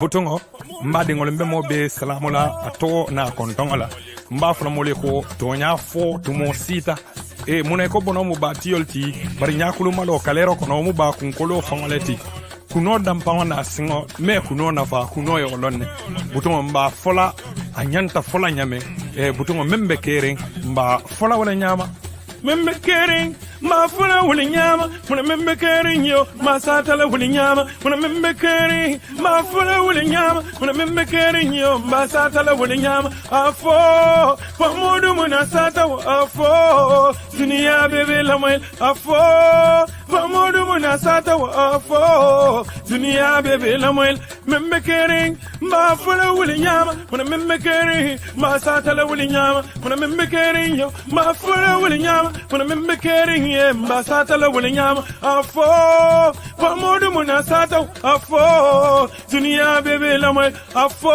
Butungo, mbadi ngolembe mobe salamula ato na kontongola. Mba funa mole ko tonya fo tumo sita. Muna ko bono mu ba tiolti bari nyakulu malo kalero kono mu ba kunkolo fangoleti. Kuno dampa na singo me kuno na fa kuno yo lonne. Butungo mba fola anyanta fola nyame. Butungo membe kering mba fola wala nyama. Membe kering ma fola wala nyama. Muna membe kering yo ma satala wala nyama. Muna membe kering ma fola wala nyama. Muna membe kering yo ma satala wala nyama. Afo pamodu muna sata afo dunia bebe la mail afo pamodu muna sata afo dunia bebe la mail membe kering ma fola wala nyama. Muna membe kering ma satala wala nyama. Muna membe kering yo ma fola wala nyama. Muna membe kering Mbasata la wale nyama afo pamodu munasata afo dunia bebe la mwe afo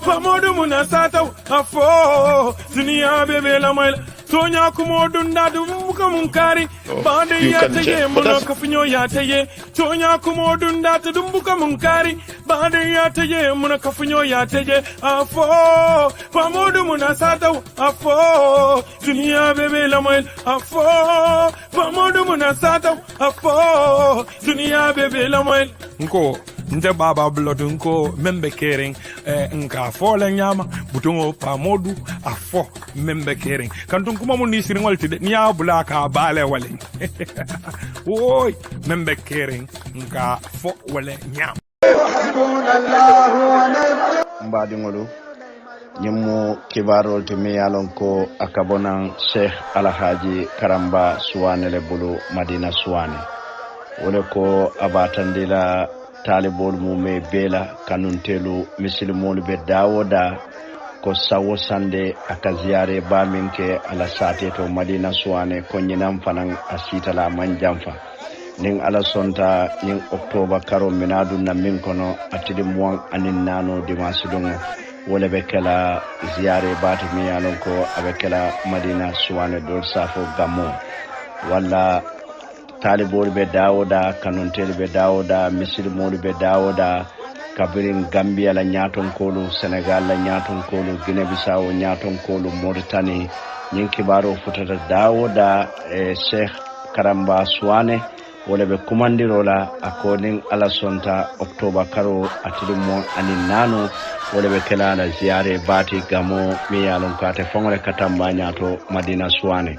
pamodu munasata afo dunia bebe la mwe Tonya kumodu ndadu muka munkari bande ya teye muna kafinyo ya teye Tonya kumodu ndadu muka munkari bande ya teye muna kafinyo ya teye afo pamodu munasata afo dunia bebe la mwe afo pamodu munasata afo dunia bebe la mwe nko nte baba blood nko membe kering nka fole nyama butungo pamodu afo membe kering kantung kuma mun nisiri ngolti ni abula ka bale wale oy membe kering nka fo wale nyama mbadi ngolu nyemu kibarol te mi yalon ko akabonan Sheikh Alhaji Karamba Suwane le bulu Madina Suwane wole ko abatandila talibol mume bela kanuntelu misilmol be dawoda ko sawo sande akaziare ba minke ala sate to Madina Suwane ko nyinam fanan asita la manjamfa ning ala sonta ning October karo minadu na min kono atidi muwan anin nano dimanche dongo wala be kala ziare batu mi yalon ko abe kala Madina Suwane dol safo gamo wala talibol be dawoda kanontel be dawoda misilmol be dawoda kabirin Gambia la nyaton kolu Senegal la nyaton kolu Guinea Bissau nyaton kolu Mauritanie nyin kibaro futata dawoda Sheikh Karamba Suwane wala be kumandirola according ala sonta October karo atidumo anin nano wala be kala la ziare bati gamo mi yalon kate fongole katamba nyato Madina Suwane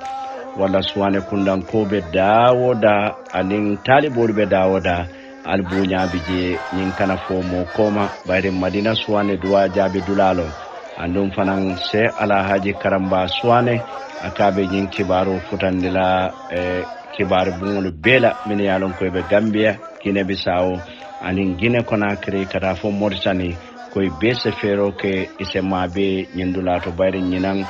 wala Suwane kundan ko be dawoda anin talibol be dawoda albunya bije nyin kana fo mo koma bayre Madina Suwane duwa jabi dulalo andum fanan se Alhaji Karamba Suwane akabe nyin kibaro futandila kibar bungulu bela min yalon ko be Gambia Guinea Bissau anin Guinea Conakry kata fo Mauritanie koy bese fero ke isema be nyindula to bayre nyinan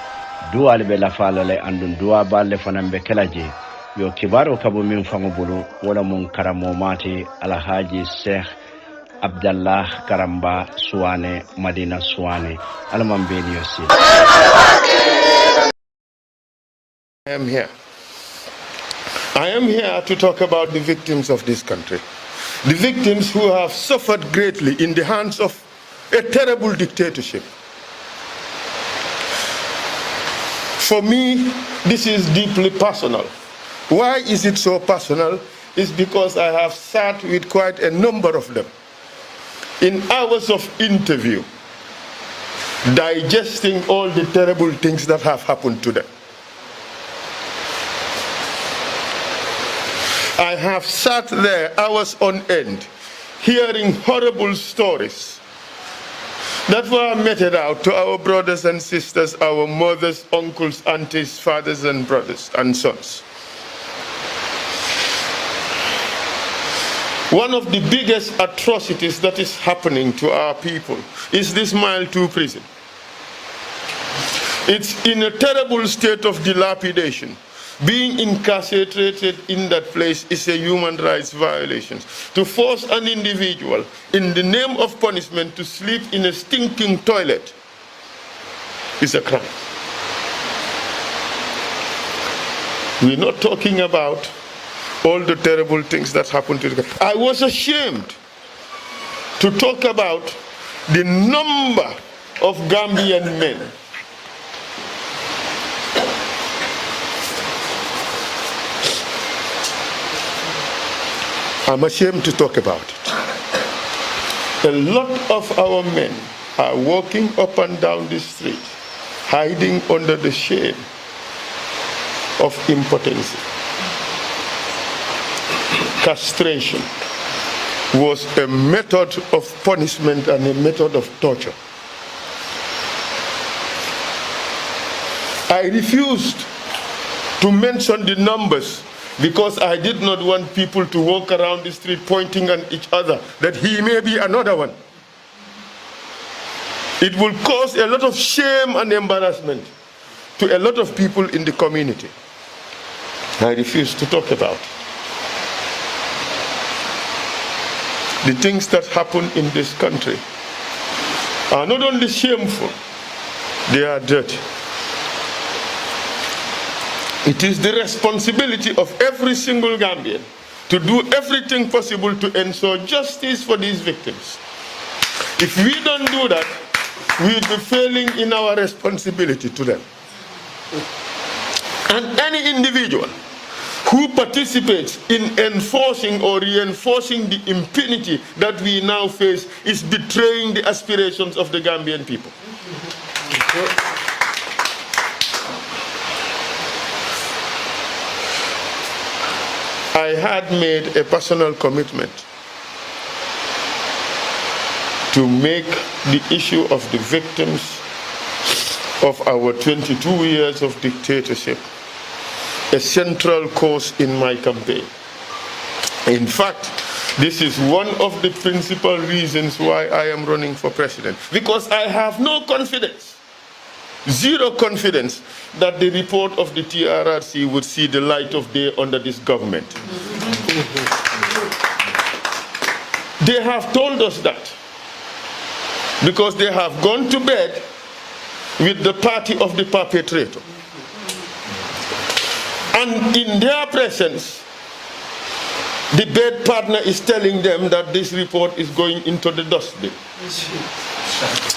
duwal be la falale andun duwa balle fanambe kelaje yo kibaro kabo min fango bulu wala mun karamo mati Alhaji Sheikh Abdallah Karamba Suwane Madina Suwane alamambeni yosi. I am here to talk about the victims of this country. The victims who have suffered greatly in the hands of a terrible dictatorship. For me, this is deeply personal. Why is it so personal? It's because I have sat with quite a number of them in hours of interview, digesting all the terrible things that have happened to them. I have sat there hours on end, hearing horrible stories that were meted out to our brothers and sisters, our mothers, uncles, aunties, fathers and brothers and sons. One of the biggest atrocities that is happening to our people is this Mile 2 prison. It's in a terrible state of dilapidation. Being incarcerated in that place is a human rights violation. To force an individual in the name of punishment to sleep in a stinking toilet is a crime. We're not talking about all the terrible things that happened to the guy. I was ashamed to talk about the number of Gambian men I'm ashamed to talk about it. A lot of our men are walking up and down the street, hiding under the shade of impotency. Castration was a method of punishment and a method of torture. I refused to mention the numbers because I did not want people to walk around the street pointing at each other that he may be another one. It will cause a lot of shame and embarrassment to a lot of people in the community. I refuse to talk about it. The things that happen in this country are not only shameful, they are dirty. It is the responsibility of every single Gambian to do everything possible to ensure justice for these victims. If we don't do that, we'll be failing in our responsibility to them. And any individual who participates in enforcing or reinforcing the impunity that we now face is betraying the aspirations of the Gambian people. I had made a personal commitment to make the issue of the victims of our 22 years of dictatorship a central cause in my campaign. In fact, this is one of the principal reasons why I am running for president, because I have no confidence, zero confidence, that the report of the TRRC would see the light of day under this government. They have told us that because they have gone to bed with the party of the perpetrator. And in their presence, the bed partner is telling them that this report is going into the dustbin.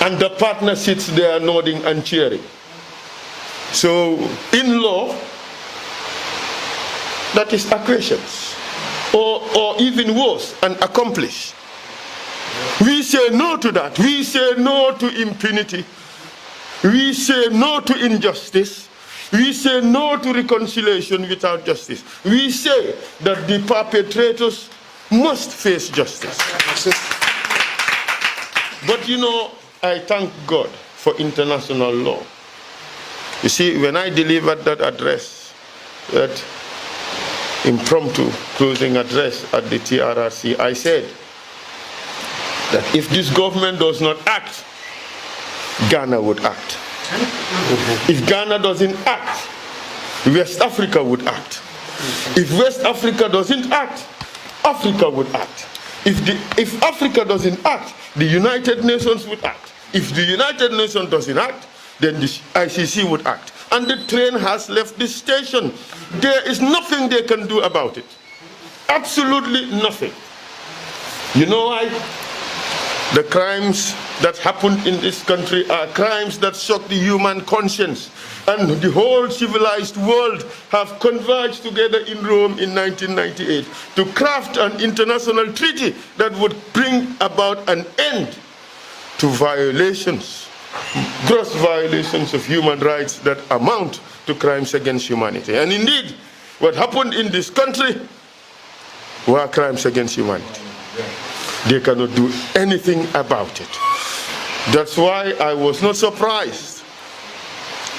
And the partner sits there nodding and cheering. So, in law, that is acquiescence, or even worse, an accomplice. We say no to that. We say no to impunity. We say no to injustice. We say no to reconciliation without justice. We say that the perpetrators must face justice. But you know, I thank God for international law. You see, when I delivered that address, that impromptu closing address at the TRRC, I said that if this government does not act, Ghana would act. If Ghana doesn't act, West Africa would act. If West Africa doesn't act, Africa would act. If Africa doesn't act, the United Nations would act. If the United Nations doesn't act, then the ICC would act. And the train has left the station. There is nothing they can do about it. Absolutely nothing. You know why? The crimes that happened in this country are crimes that shock the human conscience. And the whole civilized world have converged together in Rome in 1998 to craft an international treaty that would bring about an end to violations, gross violations of human rights that amount to crimes against humanity. And indeed, what happened in this country were crimes against humanity. They cannot do anything about it. That's why I was not surprised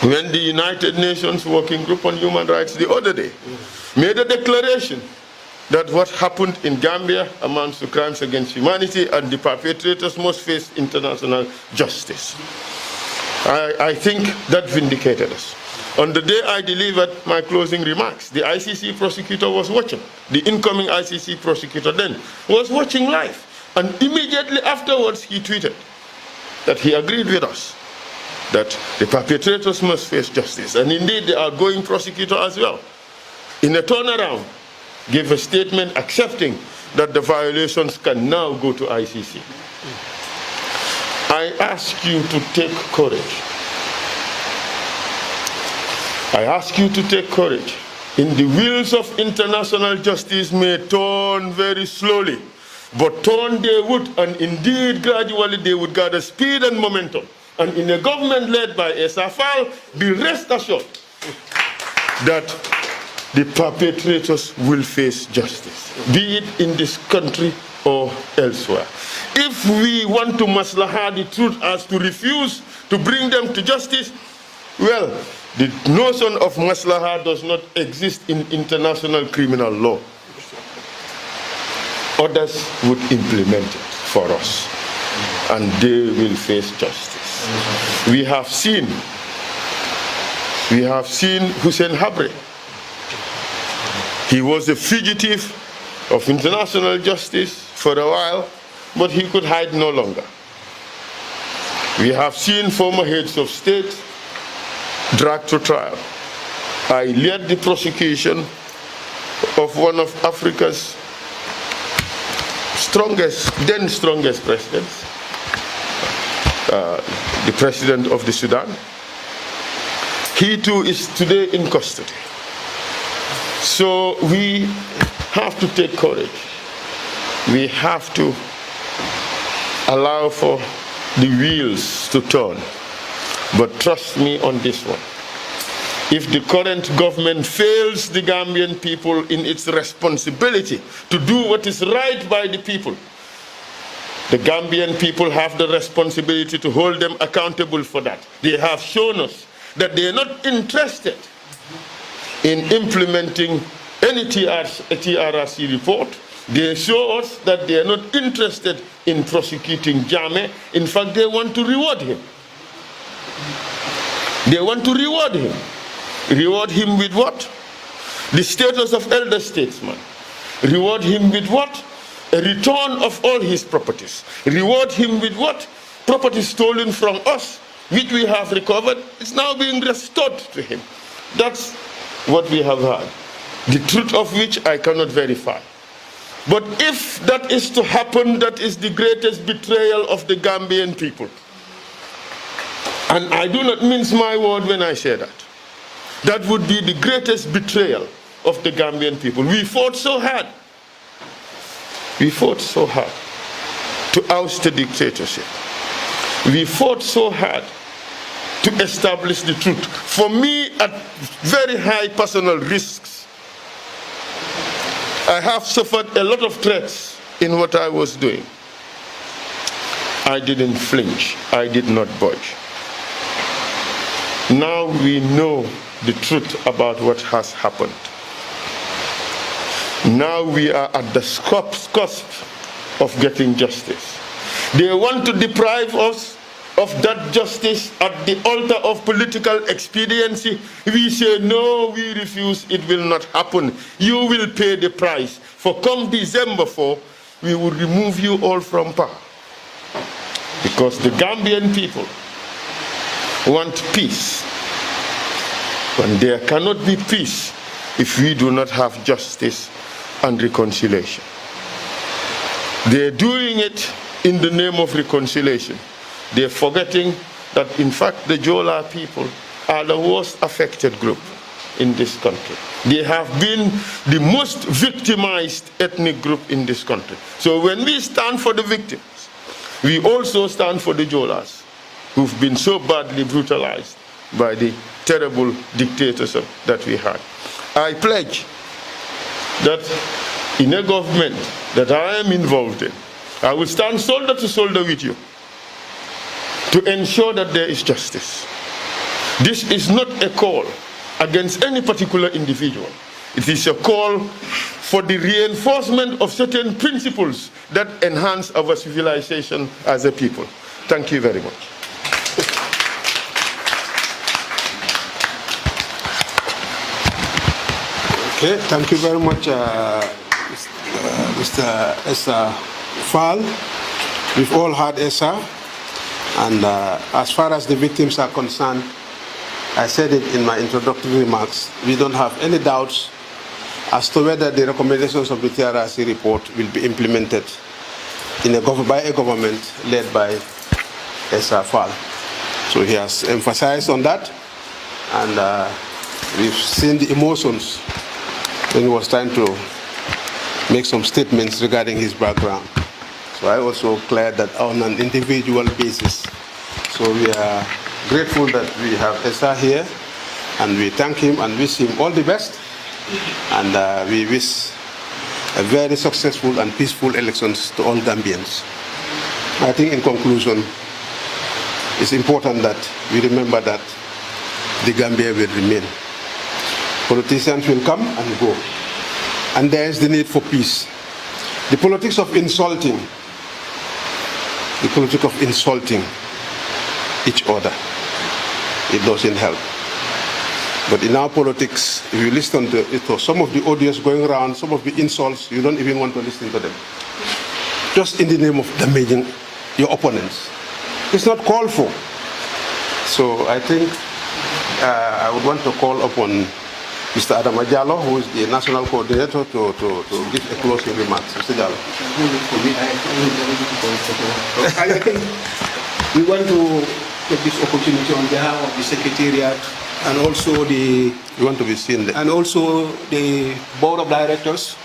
when the United Nations Working Group on Human Rights the other day made a declaration that what happened in Gambia amounts to crimes against humanity and the perpetrators must face international justice. I think that vindicated us. On the day I delivered my closing remarks, the ICC prosecutor was watching. The incoming ICC prosecutor then was watching live. And immediately afterwards, he tweeted that he agreed with us that the perpetrators must face justice. And indeed, the outgoing prosecutor as well, in a turnaround, gave a statement accepting that the violations can now go to ICC. I ask you to take courage. I ask you to take courage. In the wheels of international justice may turn very slowly, but turn they would, and indeed gradually they would gather speed and momentum. And in a government led by SFL, be rest assured that the perpetrators will face justice, be it in this country or elsewhere. If we want to maslaha the truth as to refuse to bring them to justice, well, the notion of maslaha does not exist in international criminal law. Others would implement it for us, and they will face justice. We have seen Hussein Habre. He was a fugitive of international justice for a while, but he could hide no longer. We have seen former heads of state dragged to trial. I led the prosecution of one of Africa's strongest presidents, the president of the Sudan. He too is today in custody. So we have to take courage. We have to allow for the wheels to turn. But trust me on this one. If the current government fails the Gambian people in its responsibility to do what is right by the people, the Gambian people have the responsibility to hold them accountable for that. They have shown us that they are not interested in implementing any TRRC report. They show us that they are not interested in prosecuting Jammeh. In fact, they want to reward him. They want to reward him. Reward him with what? The status of elder statesman. Reward him with what? A return of all his properties. Reward him with what? Property stolen from us, which we have recovered, is now being restored to him. That's what we have had. The truth of which I cannot verify. But if that is to happen, that is the greatest betrayal of the Gambian people. And I do not mince my word when I say that. That would be the greatest betrayal of the Gambian people. We fought so hard. We fought so hard to oust the dictatorship. We fought so hard to establish the truth. For me, at very high personal risks, I have suffered a lot of threats in what I was doing. I didn't flinch. I did not budge. Now we know the truth about what has happened. Now we are at the cusp of getting justice. They want to deprive us of that justice at the altar of political expediency. We say, no, we refuse, it will not happen. You will pay the price. For come December 4, we will remove you all from power. Because the Gambian people want peace. And there cannot be peace if we do not have justice and reconciliation. They're doing it in the name of reconciliation. They're forgetting that, in fact, the Jola people are the worst affected group in this country. They have been the most victimized ethnic group in this country. So when we stand for the victims, we also stand for the Jolas, who've been so badly brutalized by the terrible dictatorship that we had. I pledge that in a government that I am involved in, I will stand shoulder to shoulder with you to ensure that there is justice. This is not a call against any particular individual. It is a call for the reinforcement of certain principles that enhance our civilization as a people. Thank you very much. Okay, thank you very much, Mr. Essa Fall. We've all heard Essa, and as far as the victims are concerned, I said it in my introductory remarks, we don't have any doubts as to whether the recommendations of the TRRC report will be implemented. by a government led by Esa Fall. So he has emphasized on that, and we've seen the emotions when he was trying to make some statements regarding his background. So I also cleared that on an individual basis. So we are grateful that we have Esa here, and we thank him and wish him all the best. And we wish a very successful and peaceful elections to all Gambians. I think in conclusion, it's important that we remember that the Gambia will remain. Politicians will come and go. And there is the need for peace. The politics of insulting each other, it doesn't help. But in our politics, if you listen to some of the audios going around, some of the insults, you don't even want to listen to them. Just in the name of damaging your opponents. It's not called for. So I think I would want to call upon Mr. Adam Ajalo, who is the national coordinator, to give a closing remark. Mr. Jallo. I think we want to take this opportunity on behalf of the Secretariat and also the Board of Directors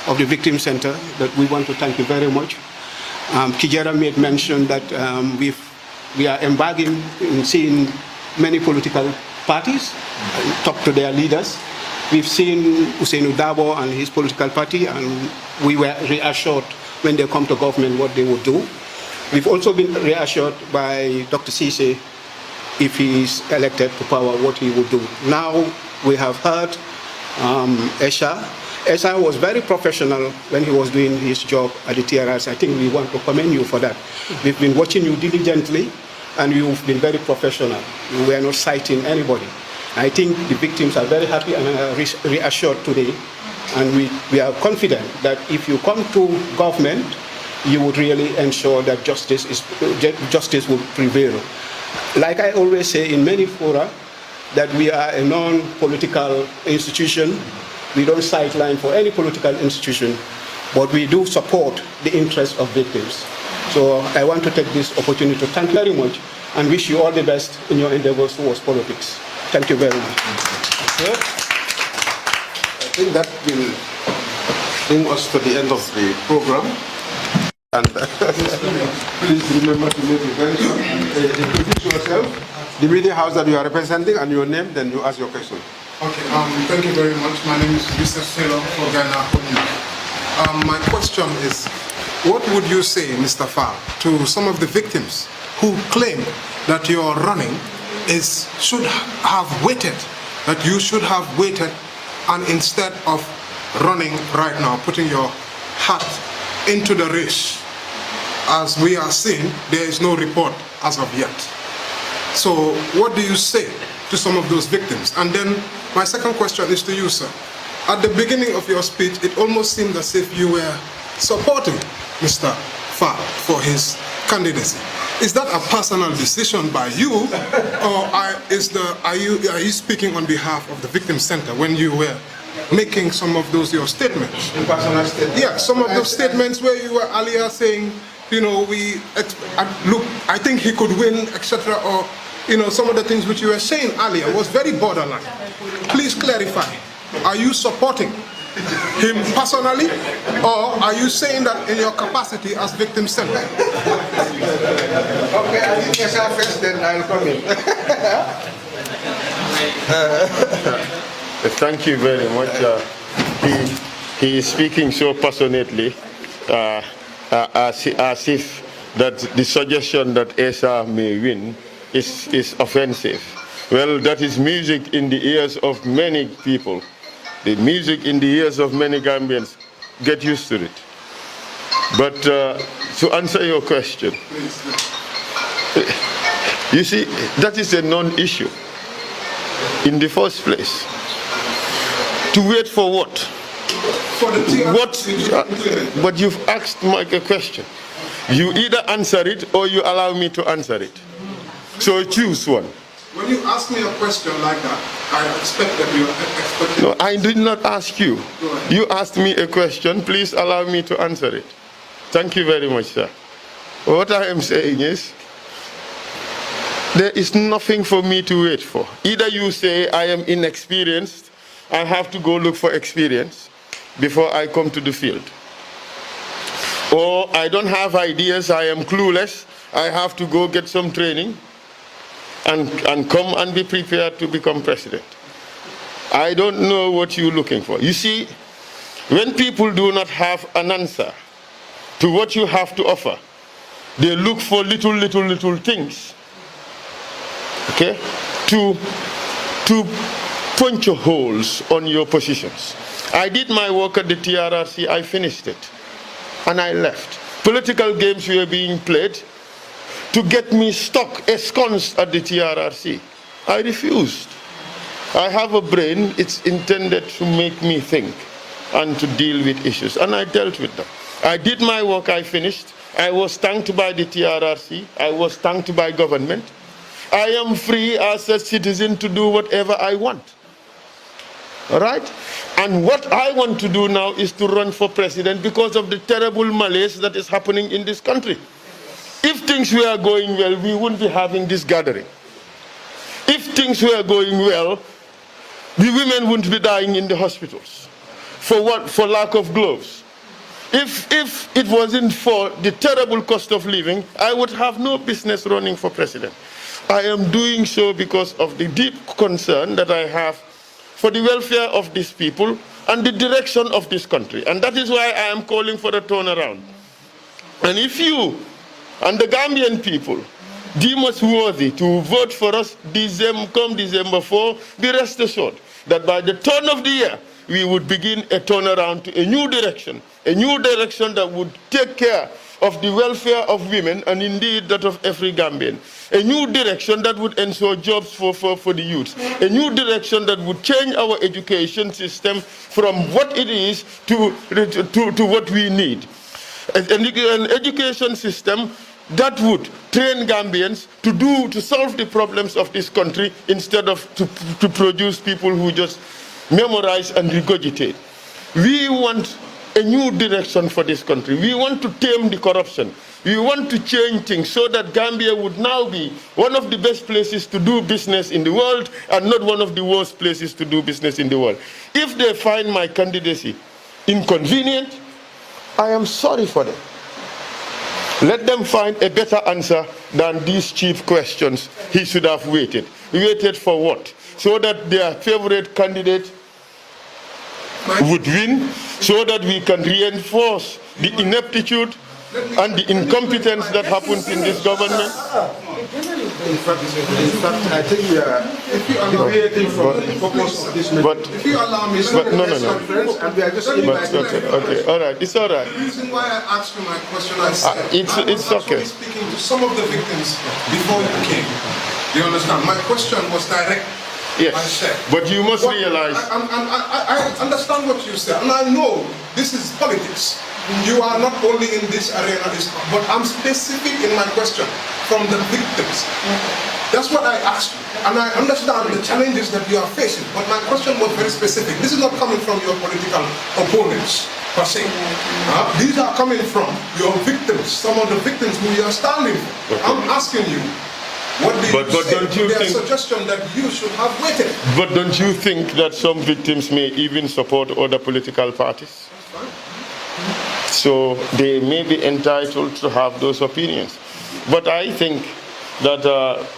of the Victim Center that we want to thank you very much. Kijera made mention that we are embarking in seeing many political parties talk to their leaders. We've seen Hussein Udabo and his political party, and we were reassured when they come to government what they would do. We've also been reassured by Dr. Cisse, if he is elected to power, what he would do. Now we have heard Esa. Esa was very professional when he was doing his job at the TRRC. I think we want to commend you for that. We've been watching you diligently, and you've been very professional. You were not citing anybody. I think the victims are very happy and are reassured today. And we are confident that if you come to government, you would really ensure that justice will prevail. Like I always say in many fora, that we are a non-political institution. We don't sideline for any political institution, but we do support the interests of victims. So I want to take this opportunity to thank you very much and wish you all the best in your endeavors towards politics. Thank you very much. I think that will bring us to the end of the program. And please remember to make it very short. Introduce yourself, the media house that you are representing, and your name, then you ask your question. Okay, thank you very much. My name is Mr. Sailor for Ghana. My question is, what would you say, Mr. Fall, to some of the victims who claim that your running should have waited, that you should have waited, and instead of running right now, putting your hat into the race? As we are seeing, there is no report as of yet. So what do you say to some of those victims? And then my second question is to you, sir. At the beginning of your speech, it almost seemed as if you were supporting Mr. Fall for his candidacy. Is that a personal decision by you, or are you speaking on behalf of the Victim Center when you were making some of those your statements? Personal statements? Yeah, some of those statements where you were earlier saying, you know, look, I think he could win, etc., or you know, some of the things which you were saying earlier was very borderline. Please clarify. Are you supporting him personally, or are you saying that in your capacity as Victim Center? Okay, I think yes, first, then I'll come in. Thank you very much. He is speaking so passionately, as if that the suggestion that Esa may win is offensive. Well, that is music in the ears of many people. The music in the ears of many Gambians. Get used to it. But to answer your question, you see, that is a non-issue in the first place. To wait for what? For the What? But you've asked Mike a question. You either answer it or you allow me to answer it. So choose one. When you ask me a question like that, I expect that you are expecting. No, I did not ask you. You asked me a question. Please allow me to answer it. Thank you very much, sir. What I am saying is, there is nothing for me to wait for. Either you say I am inexperienced, I have to go look for experience before I come to the field. Or I don't have ideas, I am clueless, I have to go get some training and come and be prepared to become president. I don't know what you're looking for. You see, when people do not have an answer to what you have to offer, they look for little things, okay, to punch holes on your positions. I did my work at the TRRC, I finished it, and I left. Political games were being played to get me stuck, ensconced at the TRRC. I refused. I have a brain, it's intended to make me think and to deal with issues, and I dealt with them. I did my work, I finished. I was thanked by the TRRC, I was thanked by government. I am free as a citizen to do whatever I want. All right? And what I want to do now is to run for president because of the terrible malaise that is happening in this country. If things were going well, we wouldn't be having this gathering. If things were going well, the women wouldn't be dying in the hospitals. For what? For lack of gloves. If it wasn't for the terrible cost of living, I would have no business running for president. I am doing so because of the deep concern that I have for the welfare of these people and the direction of this country. And that is why I am calling for a turnaround. And if you and the Gambian people deem us worthy to vote for us come December 4, be rest assured that by the turn of the year, we would begin a turnaround to a new direction that would take care of the welfare of women and indeed that of every Gambian. A new direction that would ensure jobs for the youth. A new direction that would change our education system from what it is to what we need. An education system that would train Gambians to solve the problems of this country instead of to produce people who just memorize and regurgitate. We want a new direction for this country. We want to tame the corruption. We want to change things so that Gambia would now be one of the best places to do business in the world and not one of the worst places to do business in the world. If they find my candidacy inconvenient, I am sorry for them. Let them find a better answer than these cheap questions. He should have waited. Waited for what? So that their favorite candidate would win, so that we can reinforce the ineptitude and the incompetence that happens in this government. In fact, I think we are deviating from the focus of this meeting. But if you allow me, no. And we are just Okay, all right, it's all right. The reason why I asked you my question, I said, it's okay. Speaking to some of the victims before you came. You understand? My question was direct. Yes, I said, but you must realize. I understand what you said, and I know this is politics. You are not only in this arena, but I'm specific in my question from the victims. That's what I asked you, and I understand the challenges that you are facing, but my question was very specific. This is not coming from your political opponents, per se. These are coming from your victims, some of the victims who you are standing for. Okay. I'm asking you, what do you say don't you to their think, suggestion that you should have waited? But don't you think that some victims may even support other political parties? So they may be entitled to have those opinions. But I think that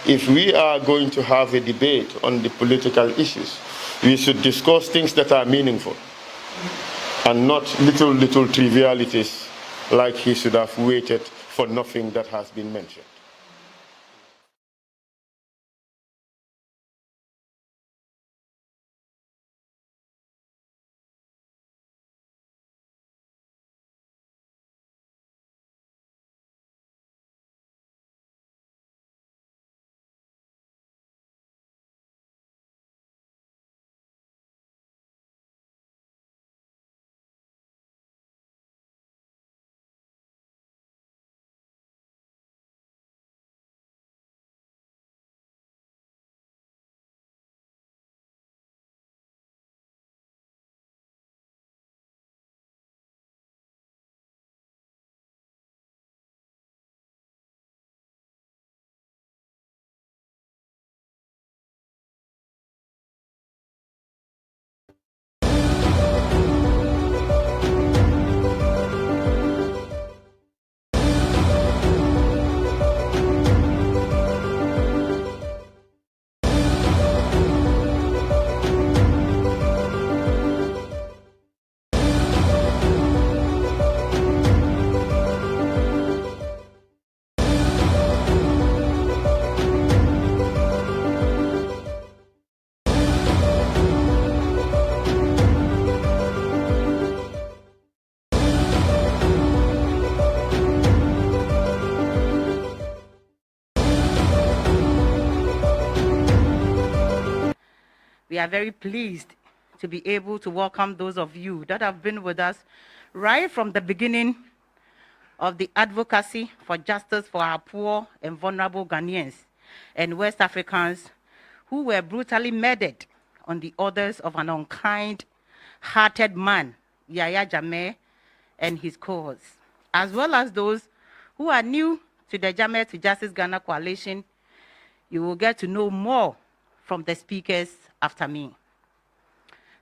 if we are going to have a debate on the political issues, we should discuss things that are meaningful and not little trivialities like he should have waited for nothing that has been mentioned. We are very pleased to be able to welcome those of you that have been with us right from the beginning of the advocacy for justice for our poor and vulnerable Ghanaians and West Africans who were brutally murdered on the orders of an unkind-hearted man, Yahya Jammeh, and his cohorts, as well as those who are new to the Jammeh Justice Ghana Coalition. You will get to know more from the speakers after me.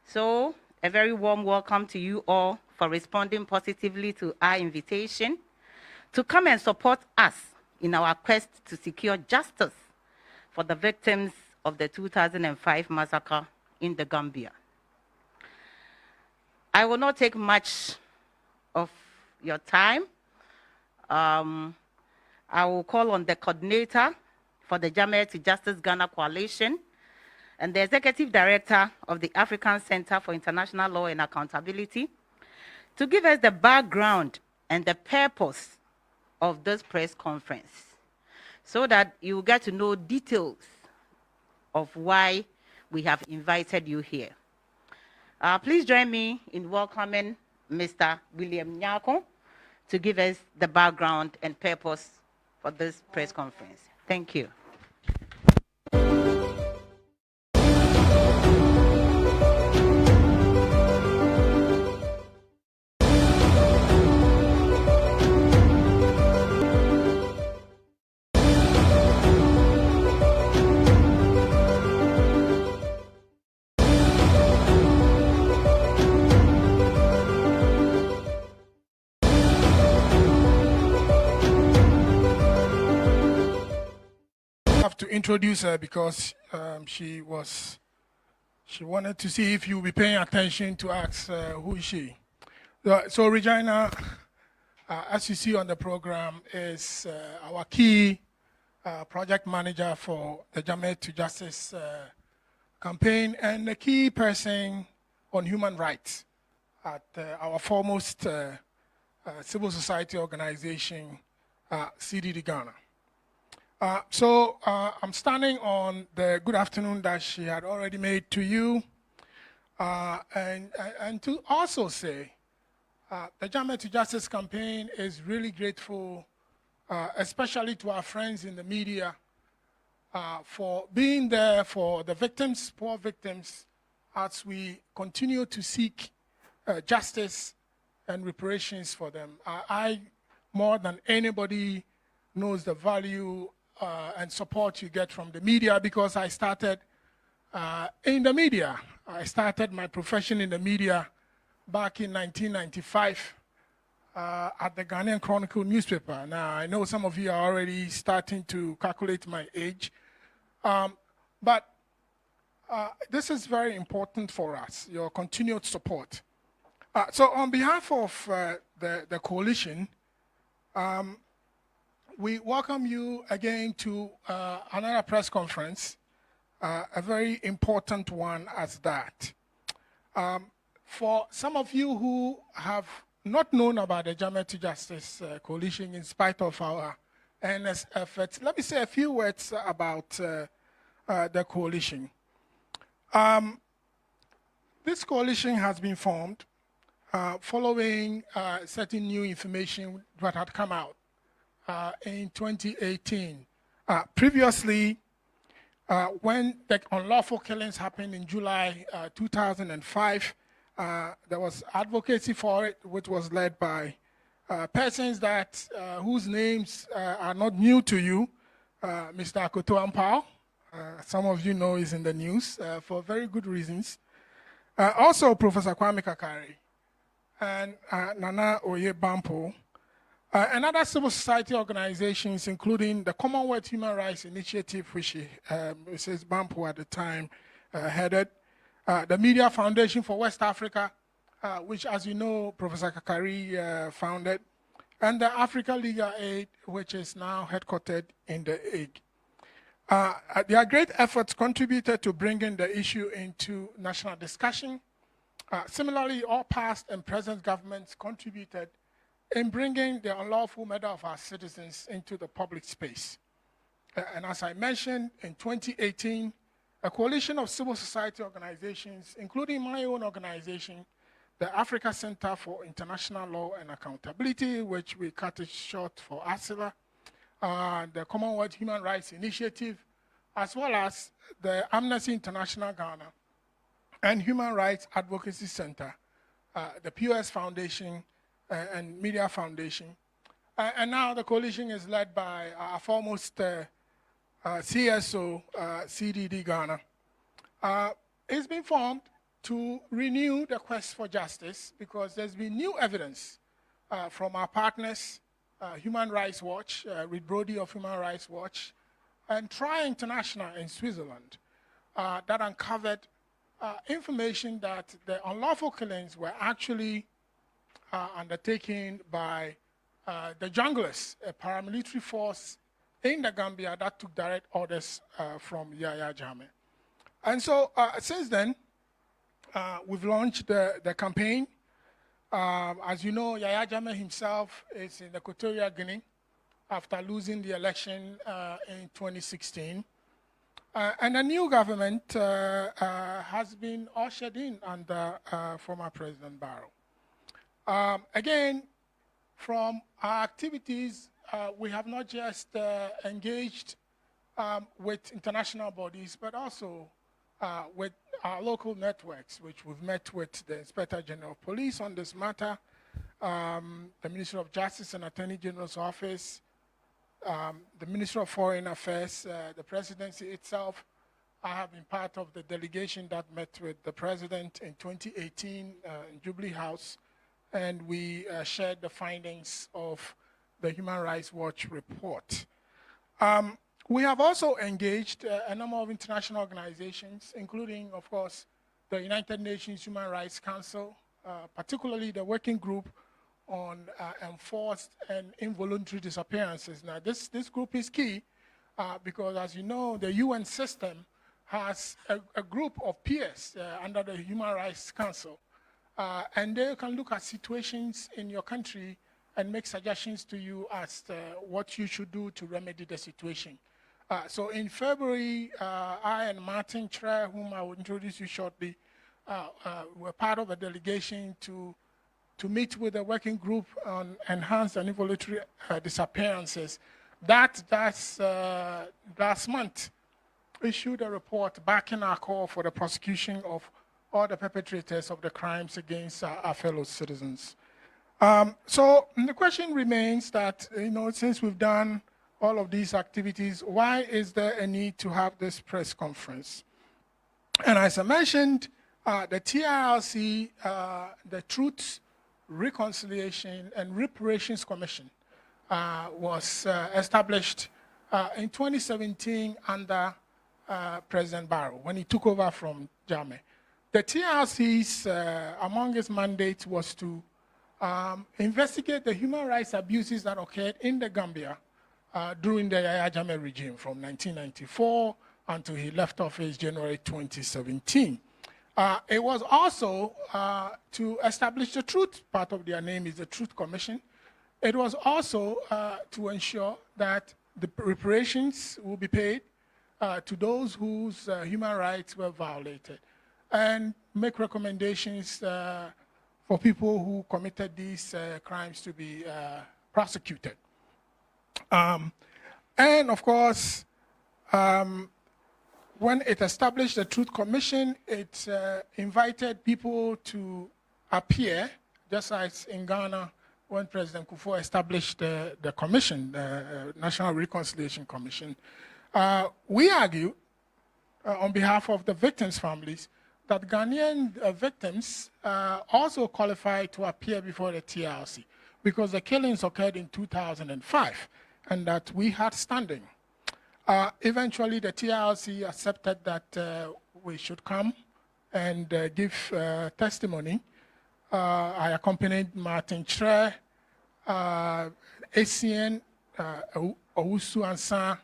So, a very warm welcome to you all for responding positively to our invitation to come and support us in our quest to secure justice for the victims of the 2005 massacre in the Gambia. I will not take much of your time. I will call on the coordinator for the Jammeh Justice Ghana Coalition and the executive director of the African Center for International Law and Accountability to give us the background and the purpose of this press conference so that you will get to know details of why we have invited you here. Please join me in welcoming Mr. William Nyako to give us the background and purpose for this press conference. Thank you. To introduce her because she wanted to see if you'll be paying attention to ask who is she. So Regina, as you see on the program, is our key project manager for the Jammeh to Justice campaign and the key person on human rights at our foremost civil society organization, CDD Ghana. So I'm standing on the good afternoon that she had already made to you, and to also say the Jammeh to Justice campaign is really grateful, especially to our friends in the media, for being there for the victims, poor victims, as we continue to seek justice and reparations for them. I more than anybody, knows the value and support you get from the media because I started in the media. I started my profession in the media back in 1995 at the Ghanaian Chronicle newspaper. Now, I know some of you are already starting to calculate my age, but this is very important for us, your continued support. So on behalf of the coalition, we welcome you again to another press conference, a very important one as that. For some of you who have not known about the Jammeh to Justice Coalition in spite of our earnest efforts, let me say a few words about the coalition. This coalition has been formed following certain new information that had come out in 2018. Previously, when the unlawful killings happened in July 2005, there was advocacy for it, which was led by persons that whose names are not new to you. Mr. Akoto Ampao, some of you know is in the news for very good reasons. Also, Professor Kwame Kakari and Nana Oye Bampo, and other civil society organizations, including the Commonwealth Human Rights Initiative, which Mrs. Bampo at the time headed, the Media Foundation for West Africa, which, as you know, Professor Kakari founded, and the Africa Legal Aid, which is now headquartered in The Hague. Their great efforts contributed to bringing the issue into national discussion. Similarly, all past and present governments contributed in bringing the unlawful murder of our citizens into the public space. And as I mentioned, in 2018, a coalition of civil society organizations, including my own organization, the Africa Center for International Law and Accountability, which we cut it short for ACILA, the Commonwealth Human Rights Initiative, as well as the Amnesty International Ghana and Human Rights Advocacy Center, the POS Foundation and Media Foundation. And now the coalition is led by our foremost CSO, CDD Ghana. It's been formed to renew the quest for justice because there's been new evidence from our partners, Human Rights Watch, Reed Brody of Human Rights Watch, and TRRC International in Switzerland that uncovered information that the unlawful killings were actually undertaken by the junglers, a paramilitary force in the Gambia that took direct orders from Yahya Jammeh. And so since then, we've launched the campaign. As you know, Yahya Jammeh himself is in Equatorial Guinea after losing the election in 2016. And a new government has been ushered in under former President Barrow. Again, from our activities, we have not just engaged with international bodies, but also with our local networks, which we've met with the Inspector General of Police on this matter, the Ministry of Justice and Attorney General's office, the Ministry of Foreign Affairs, the presidency itself. I have been part of the delegation that met with the president in 2018 in Jubilee House, and we shared the findings of the Human Rights Watch report. We have also engaged a number of international organizations, including, of course, the United Nations Human Rights Council, particularly the Working Group on Enforced and Involuntary Disappearances. Now, this group is key because, as you know, the UN system has a group of peers under the Human Rights Council, and they can look at situations in your country and make suggestions to you as to what you should do to remedy the situation. So in February, I and Martin TRRC, whom I will introduce you shortly, were part of a delegation to meet with the working group on enhanced and involuntary disappearances. That's last month issued a report backing our call for the prosecution of all the perpetrators of the crimes against our fellow citizens. So the question remains that, since we've done all of these activities, why is there a need to have this press conference? And as I mentioned, the TRRC, the Truth, Reconciliation, and Reparations Commission was established in 2017 under President Barrow when he took over from Jammeh. The TRRC's, among its mandates, was to investigate the human rights abuses that occurred in the Gambia during the Yahya Jammeh regime from 1994 until he left office January 2017. It was also to establish the truth. Part of their name is the Truth Commission. It was also to ensure that the reparations will be paid to those whose human rights were violated, and make recommendations for people who committed these crimes to be prosecuted. And of course, when it established the Truth Commission, it invited people to appear, just as in Ghana when President Kufuor established the commission, the National Reconciliation Commission. We argue on behalf of the victims' families that Ghanaian victims also qualify to appear before the TRRC because the killings occurred in 2005 and that we had standing. Eventually, the TRRC accepted that we should come and give testimony. I accompanied Martin TRRC, ACN, Owusu Ansa,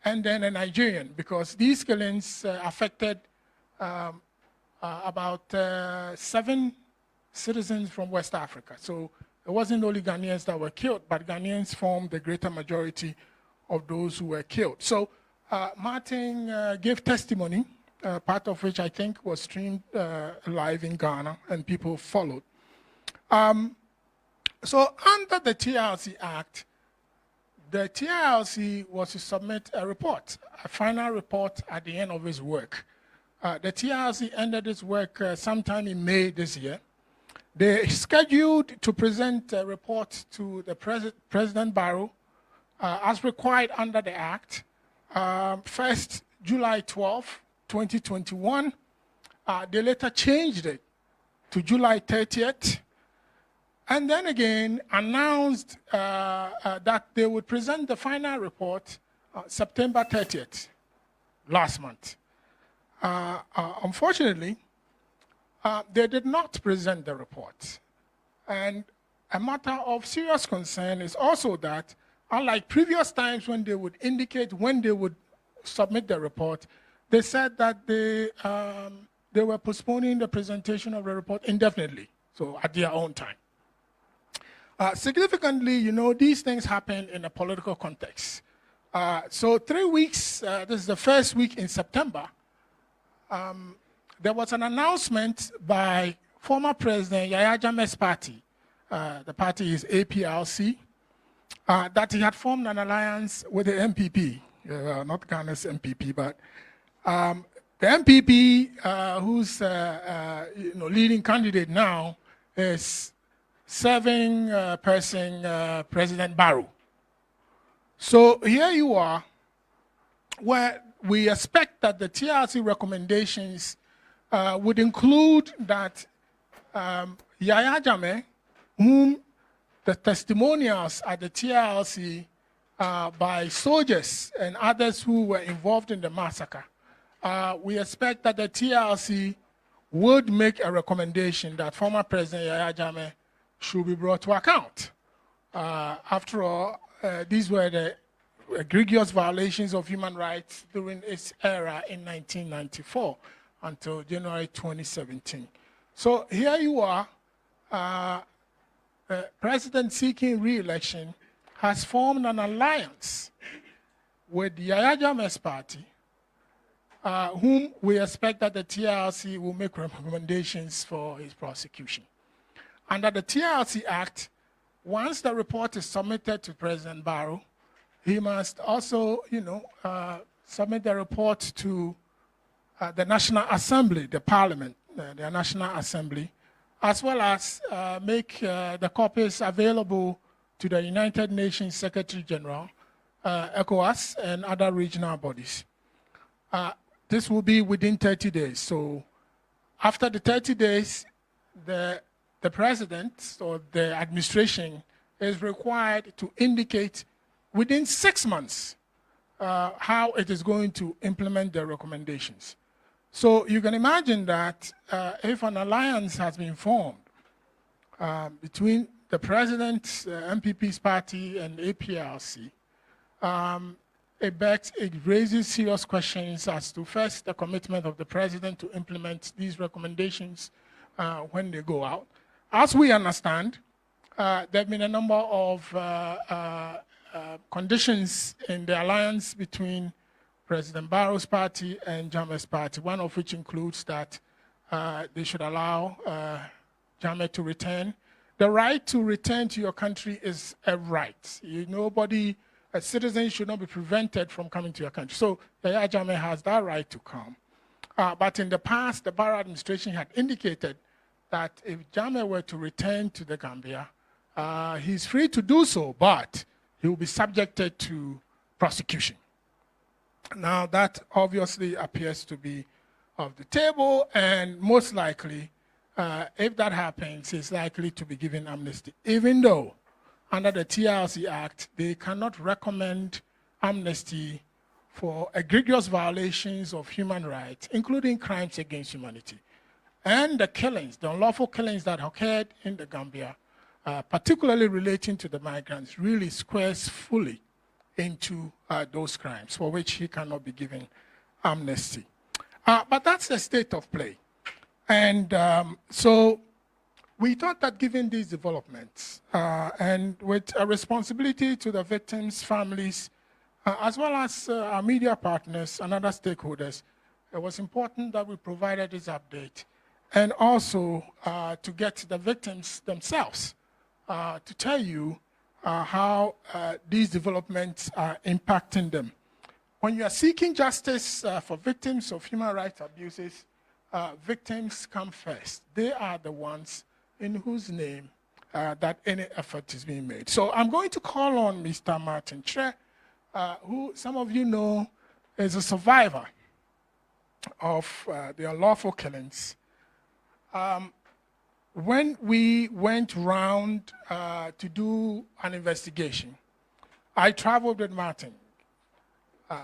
and then a Nigerian, because these killings affected about 7 citizens from West Africa. So it wasn't only Ghanaians that were killed, but Ghanaians formed the greater majority of those who were killed. So Martin gave testimony part of which I think was streamed live in Ghana, and people followed. So under the TRRC Act, the TRRC was to submit a report, a final report at the end of its work. The TRRC ended its work sometime in May this year. They scheduled to present a report to the President Barrow as required under the Act, first July 12, 2021. They later changed it to July 30th, and then again announced that they would present the final report September 30th, last month. Unfortunately, they did not present the report. And a matter of serious concern is also that, unlike previous times when they would indicate when they would submit the report, they said that they were postponing the presentation of the report indefinitely, so at their own time. Significantly, you know, these things happen in a political context. So 3 weeks, this is the first week in September, there was an announcement by former President Yahya Jammeh's party, the party is APRC, that he had formed an alliance with the MPP, not Ghana's MPP, but the MPP, whose leading candidate now is serving person President Barrow. So here you are, where we expect that the TRRC recommendations would include that Yahya Jammeh, whom the testimonials at the TRRC by soldiers and others who were involved in the massacre, we expect that the TRRC would make a recommendation that former President Yahya Jammeh should be brought to account. After all, these were the egregious violations of human rights during its era in 1994 until January 2017. So here you are, the president seeking re-election has formed an alliance with Yahya Jammeh's party, whom we expect that the TRRC will make recommendations for his prosecution. Under the TRRC Act, once the report is submitted to President Barrow, he must also, submit the report to the National Assembly, the Parliament, the National Assembly, as well as make the copies available to the United Nations Secretary General, ECOWAS, and other regional bodies. This will be within 30 days. So after the 30 days, the president or the administration is required to indicate within 6 months how it is going to implement the recommendations. So you can imagine that if an alliance has been formed between the president, MPP's party, and APRC, it raises serious questions as to, first, the commitment of the president to implement these recommendations when they go out. As we understand, there have been a number of conditions in the alliance between President Barrow's party and Jammeh's party, one of which includes that they should allow Jammeh to return. The right to return to your country is a right. A citizen should not be prevented from coming to your country. So Yahya Jammeh has that right to come. But in the past, the Barrow administration had indicated that if Jammeh were to return to the Gambia, he's free to do so, but he will be subjected to prosecution. Now, that obviously appears to be off the table, and most likely, if that happens, he's likely to be given amnesty, even though under the TRRC Act, they cannot recommend amnesty for egregious violations of human rights, including crimes against humanity. And the killings, the unlawful killings that occurred in the Gambia, particularly relating to the migrants, really squares fully into those crimes for which he cannot be given amnesty. But that's the state of play. And so we thought that given these developments, and with a responsibility to the victims' families, as well as our media partners and other stakeholders, it was important that we provided this update, and also to get the victims themselves to tell you how these developments are impacting them. When you are seeking justice for victims of human rights abuses, victims come first. They are the ones in whose name that any effort is being made. So I'm going to call on Mr. Martin Tre, who some of you know is a survivor of the unlawful killings. When we went round to do an investigation, I traveled with Martin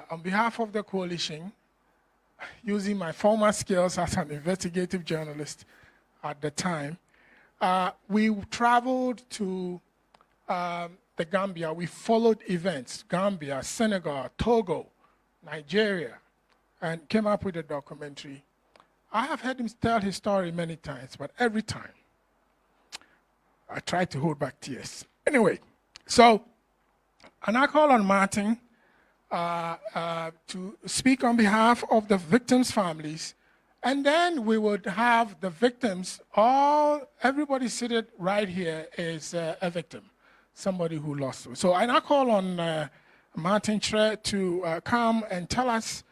on behalf of the coalition, using my former skills as an investigative journalist at the time. We traveled to the Gambia. We followed events, Gambia, Senegal, Togo, Nigeria, and came up with a documentary. I have heard him tell his story many times, but every time, I try to hold back tears. Anyway, so, and I call on Martin to speak on behalf of the victims' families, and then we would have the victims, everybody seated right here is a victim, somebody who lost. So I now call on Martin Tre to come and tell us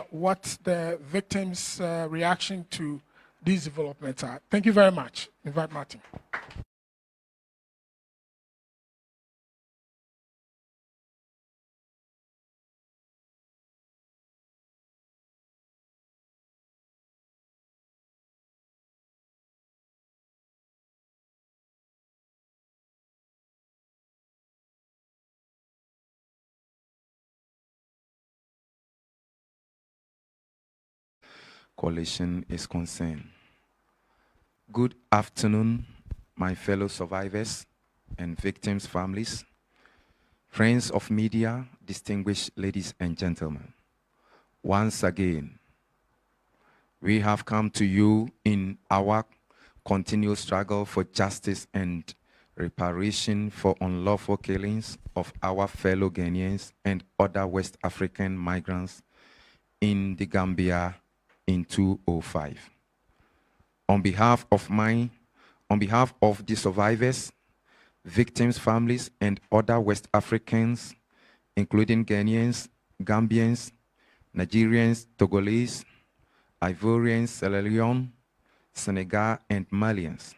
what the victims' reaction to these developments are. Thank you very much. Invite Martin. Coalition is concerned. Good afternoon, my fellow survivors and victims' families, friends of media, distinguished ladies and gentlemen. Once again, we have come to you in our continuous struggle for justice and reparation for unlawful killings of our fellow Ghanaians and other West African migrants in the Gambia in 2005. On behalf of the survivors, victims' families, and other West Africans, including Ghanaians, Gambians, Nigerians, Togolese, Ivorians, Sierra Leone, Senegal, and Malians,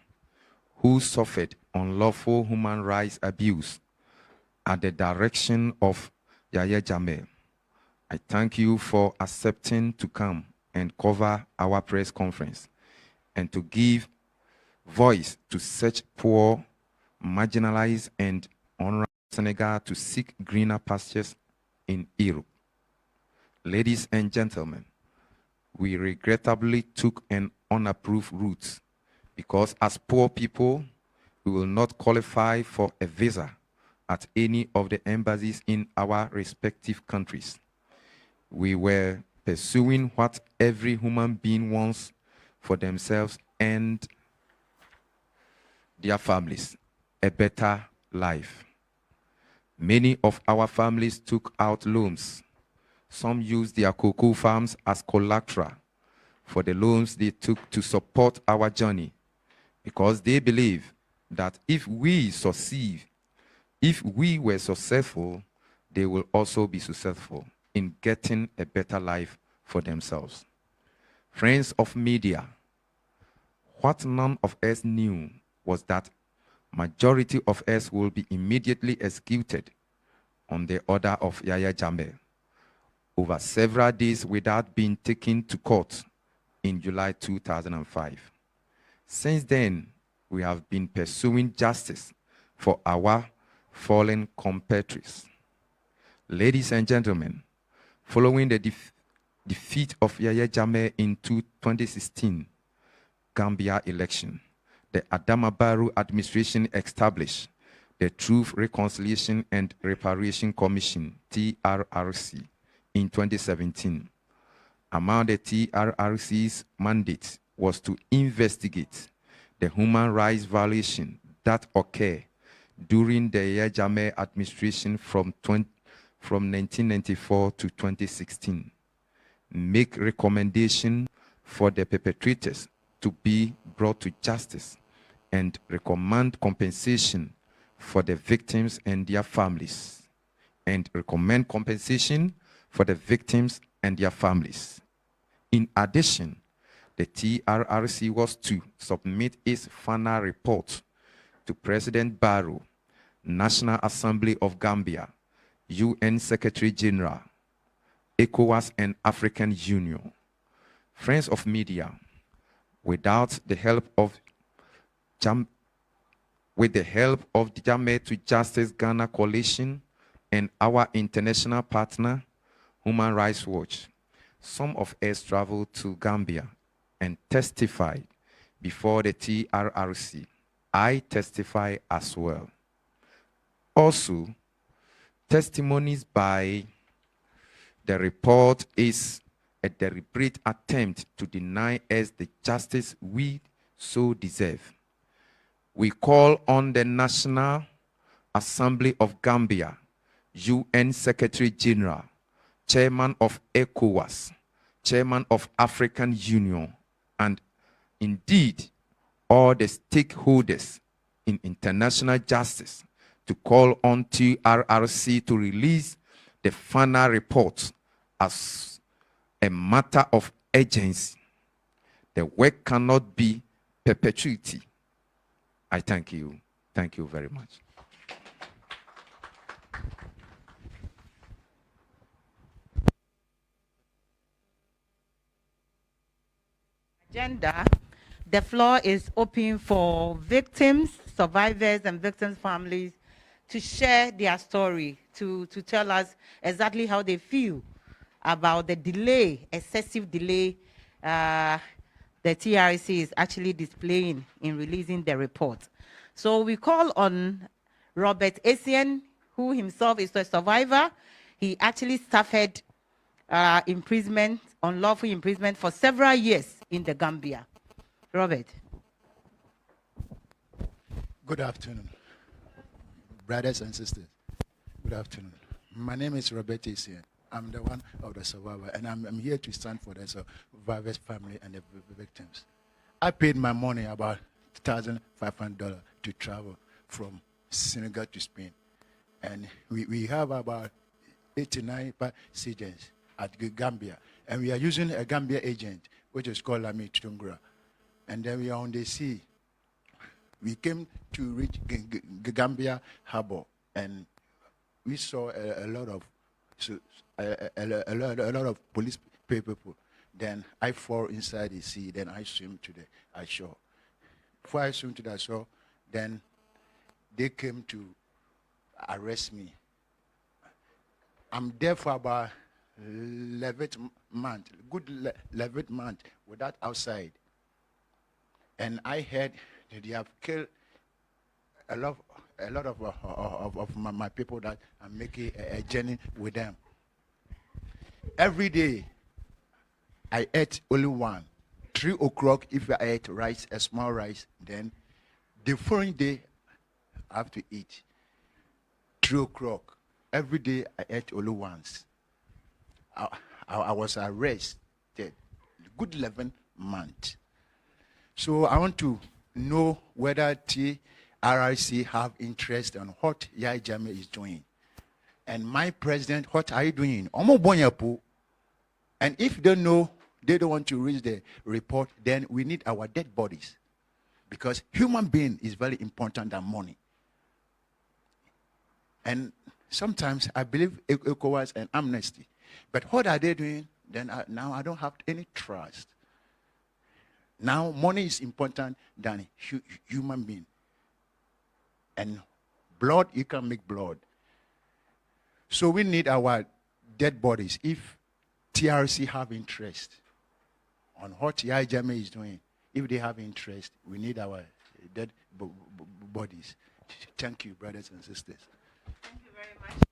who suffered unlawful human rights abuse at the direction of Yahya Jammeh, I thank you for accepting to come and cover our press conference and to give voice to such poor, marginalized, and unranked Senegal to seek greener pastures in Europe. Ladies and gentlemen, we regrettably took an unapproved route because as poor people, we will not qualify for a visa at any of the embassies in our respective countries. We were pursuing what every human being wants for themselves and their families, a better life. Many of our families took out loans. Some used their cocoa farms as collateral for the loans they took to support our journey because they believe that if we were successful, they will also be successful in getting a better life for themselves. Friends of media, what none of us knew was that majority of us will be immediately executed on the order of Yahya Jammeh over several days without being taken to court in July 2005. Since then, we have been pursuing justice for our fallen compatriots. Ladies and gentlemen, following the defeat of Yahya Jammeh in 2016 Gambia election, the Adama Barrow administration established the Truth, Reconciliation and Reparation Commission, TRRC, in 2017. Among the TRRC's mandates was to investigate the human rights violation that occurred during the Yahya Jammeh administration from 1994 to 2016. make recommendation for the perpetrators to be brought to justice, and recommend compensation for the victims and their families, and recommend compensation for the victims and their families. In addition, the TRRC was to submit its final report to President Barrow, National Assembly of Gambia, UN Secretary General, ECOWAS and African Union. Friends of Media, without the help of with the help of the Lamented Justice Ghana Coalition and our international partner, Human Rights Watch, some of us traveled to Gambia and testified before the TRRC. I testify as well. Also, testimonies by the report is a deliberate attempt to deny us the justice we so deserve. We call on the National Assembly of Gambia, UN Secretary General, Chairman of ECOWAS, Chairman of African Union, and indeed all the stakeholders in international justice to call on TRRC to release the final report as a matter of urgency. The work cannot be perpetuity. I thank you. Thank you very much. Agenda. The floor is open for victims, survivors, and victims' families to share their story, to tell us exactly how they feel about the delay, excessive delay the TRRC is actually displaying in releasing the report. So we call on Robert Essien, who himself is a survivor. He actually suffered imprisonment, unlawful imprisonment for several years in the Gambia. Robert. Good afternoon, brothers and sisters. Good afternoon. My name is Robert Essien. I'm the one of the survivor, and I'm here to stand for the survivor's family and the victims. I paid my money, about $1,500, to travel from Senegal to Spain. And we have about 89 citizens at Gambia. And we are using a Gambia agent, which is called Lamented Jammeh'S. And then we are on the sea. We came to reach Gambia Harbor, and we saw a lot of police people. Then I fall inside the sea. Then I swim to the shore. Before I swim to the shore, then they came to arrest me. I'm there for about 11 months, good 11 months, without outside. And I heard that they have killed a lot of my people that I'm making a journey with them. Every day, I ate only one. 3 o'clock, if I ate rice, a small rice, then the following day, I have to eat. 3 o'clock. Every day, I ate only once. I was arrested. Good 11 months. So I want to know whether TRRC have interest on what Yahya Jammeh is doing. And my president, what are you doing? And if they know they don't want to read the report, then we need our dead bodies. Because human being is very important than money. And sometimes I believe ECOWAS and Amnesty. But what are they doing? Then now I don't have any trust. Now money is important than human being. And blood, you can make blood. So we need our dead bodies. If TRC have interest on what Yahya Jammeh is doing, if they have interest, we need our dead bodies. Thank you, brothers and sisters. Thank you very much.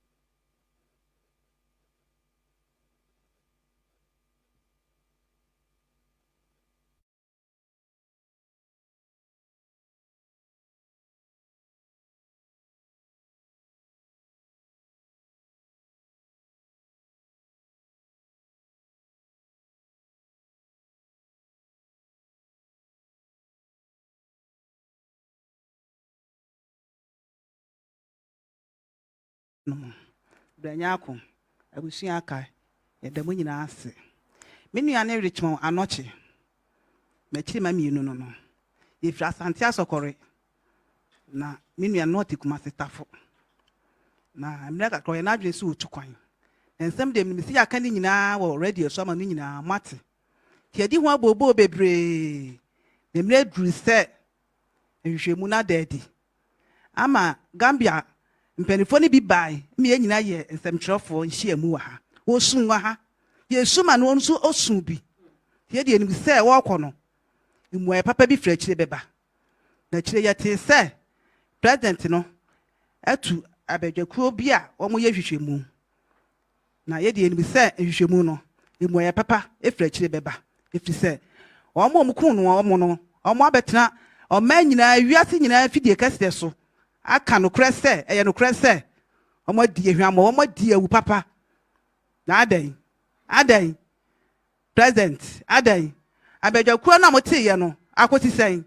Branyako, Abusiaka, Yadamuina Ase. Many are Richmond anoche. Mechima mi no. If Rasantia Sokore, na many are not Kumasitafo. Na I'm like a coronage suit to coin. And some day, Missy, I can't in our radio, some in our matty. Tiadi wa bobo bebre. The made reset. And you should muna daddy. Ama Gambia, Penifoni be by me and ye and some truffle and she a muaha. O soon waha. Ye suman won't so o soon be. Here the enemy say walk on. In where papa be fresh beba. The chile say, President no. Etu abejaku bia or mo ye mu. Na ye the enemy say and you should muno. In where papa if fresh beba. If you say, or more mukun or mono, or more better, or man, you are seeing a fiddy cast so. I can't no crest say, and no crest say. Oh, my dear, oh, my dear, papa. Aday, present, Aday. I beg your corner, Motiano. I was saying,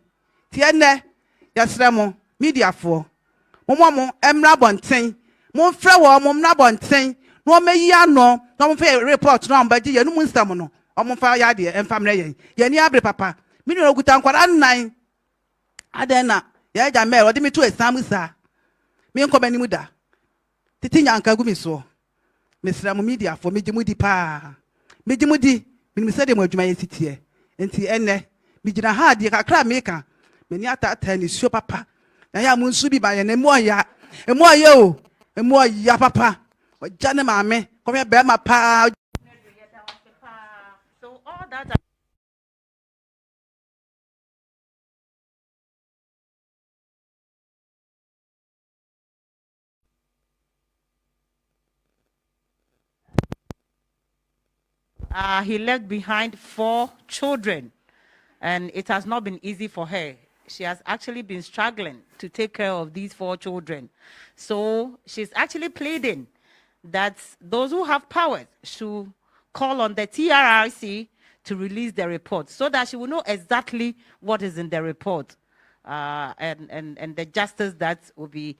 Tiane, Yasramo, media for. Momo, Rabon thing, Mon Flower, Rabon thing, no may ya no, no fair report, no, but dear, no moon or mon fire idea and family. Yeni papa, Mino good uncle and nine. Adena, Yaja Mare, or Dimi to a Samusa. Me come any muda. Titina Uncle Gumiso. Miss Ramu media for Mijimudi pa. Mijimudi, when we said him with my city. And the ene, Mijina hard, ye crack maker. Meniata ten is your papa. I am Munsubi by an emoya, and more yo, and more ya papa. But Janna Mammy, come here, bear my pa. So all that he left behind 4 children, and it has not been easy for her. She has actually been struggling to take care of these 4 children. So she's actually pleading that those who have powers should call on the TRRC to release the report so that she will know exactly what is in the report and the justice that will be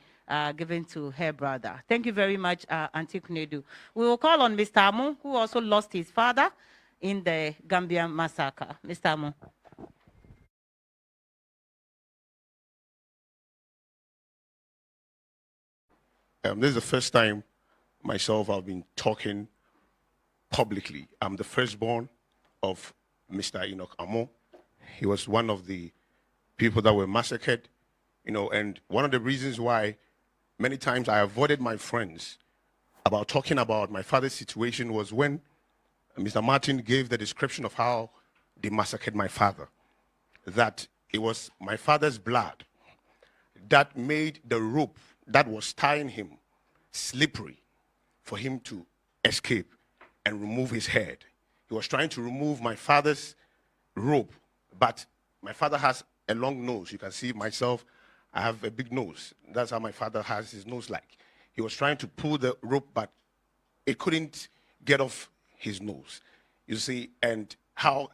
given to her brother. Thank you very much, Auntie Kunedu. We will call on Mr. Amu, who also lost his father in the Gambian massacre. Mr. Amu. This is the first time myself I've been talking publicly. I'm the firstborn of Mr. Enoch Amo. He was one of the people that were massacred, and one of the reasons why many times I avoided my friends about talking about my father's situation was when Mr. Martin gave the description of how they massacred my father, that it was my father's blood that made the rope that was tying him slippery for him to escape and remove his head. He was trying to remove my father's rope, but my father has a long nose. You can see myself, I have a big nose. That's how my father has his nose like. He was trying to pull the rope, but it couldn't get off his nose. You see, and how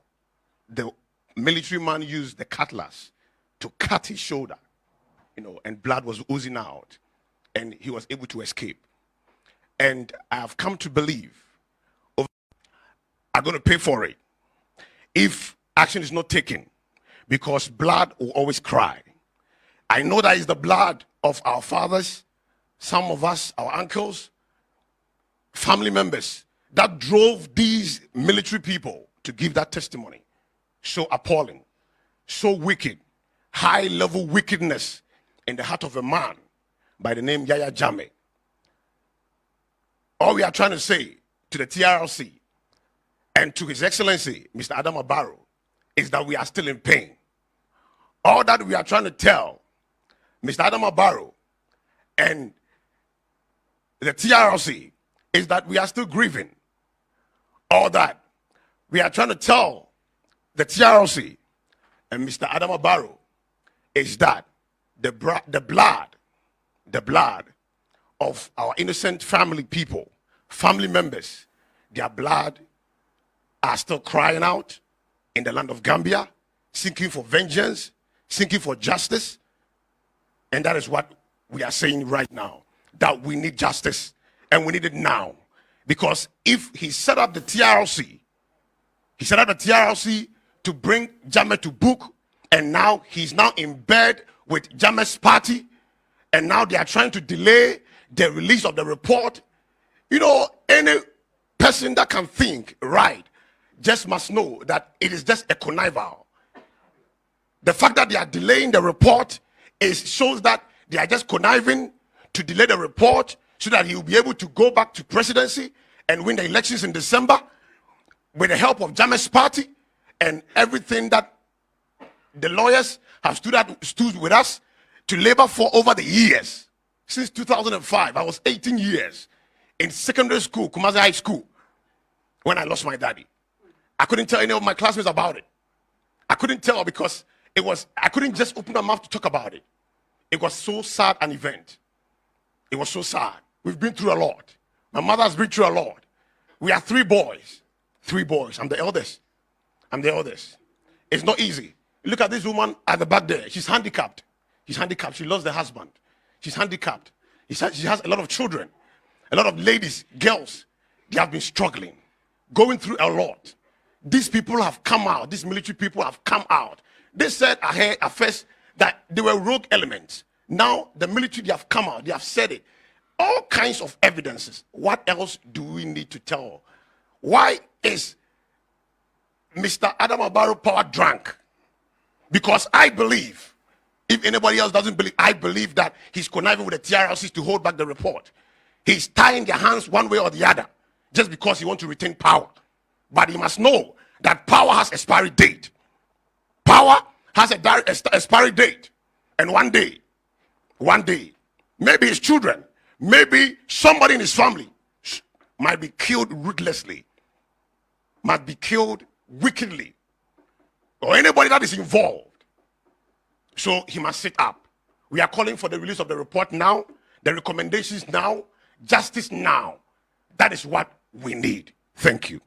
the military man used the cutlass to cut his shoulder, and blood was oozing out, and he was able to escape. And I have come to believe I'm going to pay for it if action is not taken, because blood will always cry. I know that is the blood of our fathers, some of us, our uncles, family members, that drove these military people to give that testimony. So appalling, so wicked, high-level wickedness in the heart of a man by the name Yahya Jammeh. All we are trying to say to the TRRC and to His Excellency, Mr. Adama Barrow, is that we are still in pain. All that we are trying to tell Mr. Adama Barrow and the TRRC is that we are still grieving. All that we are trying to tell the TRRC and Mr. Adama Barrow is that the blood of our innocent family people, family members, their blood are still crying out in the land of Gambia, seeking for vengeance, seeking for justice. And that is what we are saying right now, that we need justice, and we need it now. Because if he set up the TRRC, to bring Jammeh to book, and now he's now in bed with Jammeh's party, and now they are trying to delay the release of the report. You know, any person that can think right just must know that it is just a connival. The fact that they are delaying the report shows that they are just conniving to delay the report so that he will be able to go back to presidency and win the elections in December with the help of Jammeh's party and everything that the lawyers have stood with us to labor for over the years. Since 2005, I was 18 years in secondary school, Kumasi High School, when I lost my daddy. I couldn't tell any of my classmates about it. I couldn't tell because I couldn't just open my mouth to talk about it. It was so sad an event. It was so sad. We've been through a lot. My mother has been through a lot. We are 3 boys. 3 boys. I'm the eldest. It's not easy. Look at this woman at the back there. She's handicapped. She lost her husband. She's handicapped. She has a lot of children. A lot of ladies, girls. They have been struggling. Going through a lot. These people have come out. These military people have come out. They said at first that they were rogue elements. Now the military, they have come out. They have said it. All kinds of evidences. What else do we need to tell? Why is Mr. Adama Barrow power drunk? Because I believe, if anybody else doesn't believe, I believe that he's conniving with the TRRC to hold back the report. He's tying their hands one way or the other just because he wants to retain power. But he must know that power has expiry date. Power has a expiry date. And one day, maybe his children, maybe somebody in his family might be killed ruthlessly, might be killed wickedly, or anybody that is involved. So he must sit up. We are calling for the release of the report now, the recommendations now, justice now. That is what we need. Thank you.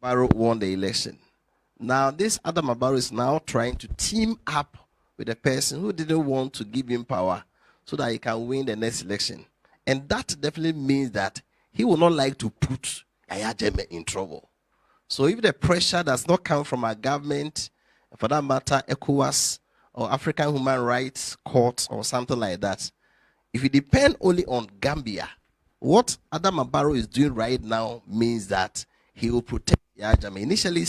Barrow won the election. Now, this Adama Barrow is now trying to team up with a person who didn't want to give him power so that he can win the next election. And that definitely means that he will not like to put Yahya Jammeh in trouble. So if the pressure does not come from our government, for that matter, ECOWAS or African Human Rights Court or something like that, if you depend only on Gambia, what Adama Barrow is doing right now means that he will protect Yahya Jammeh. Initially,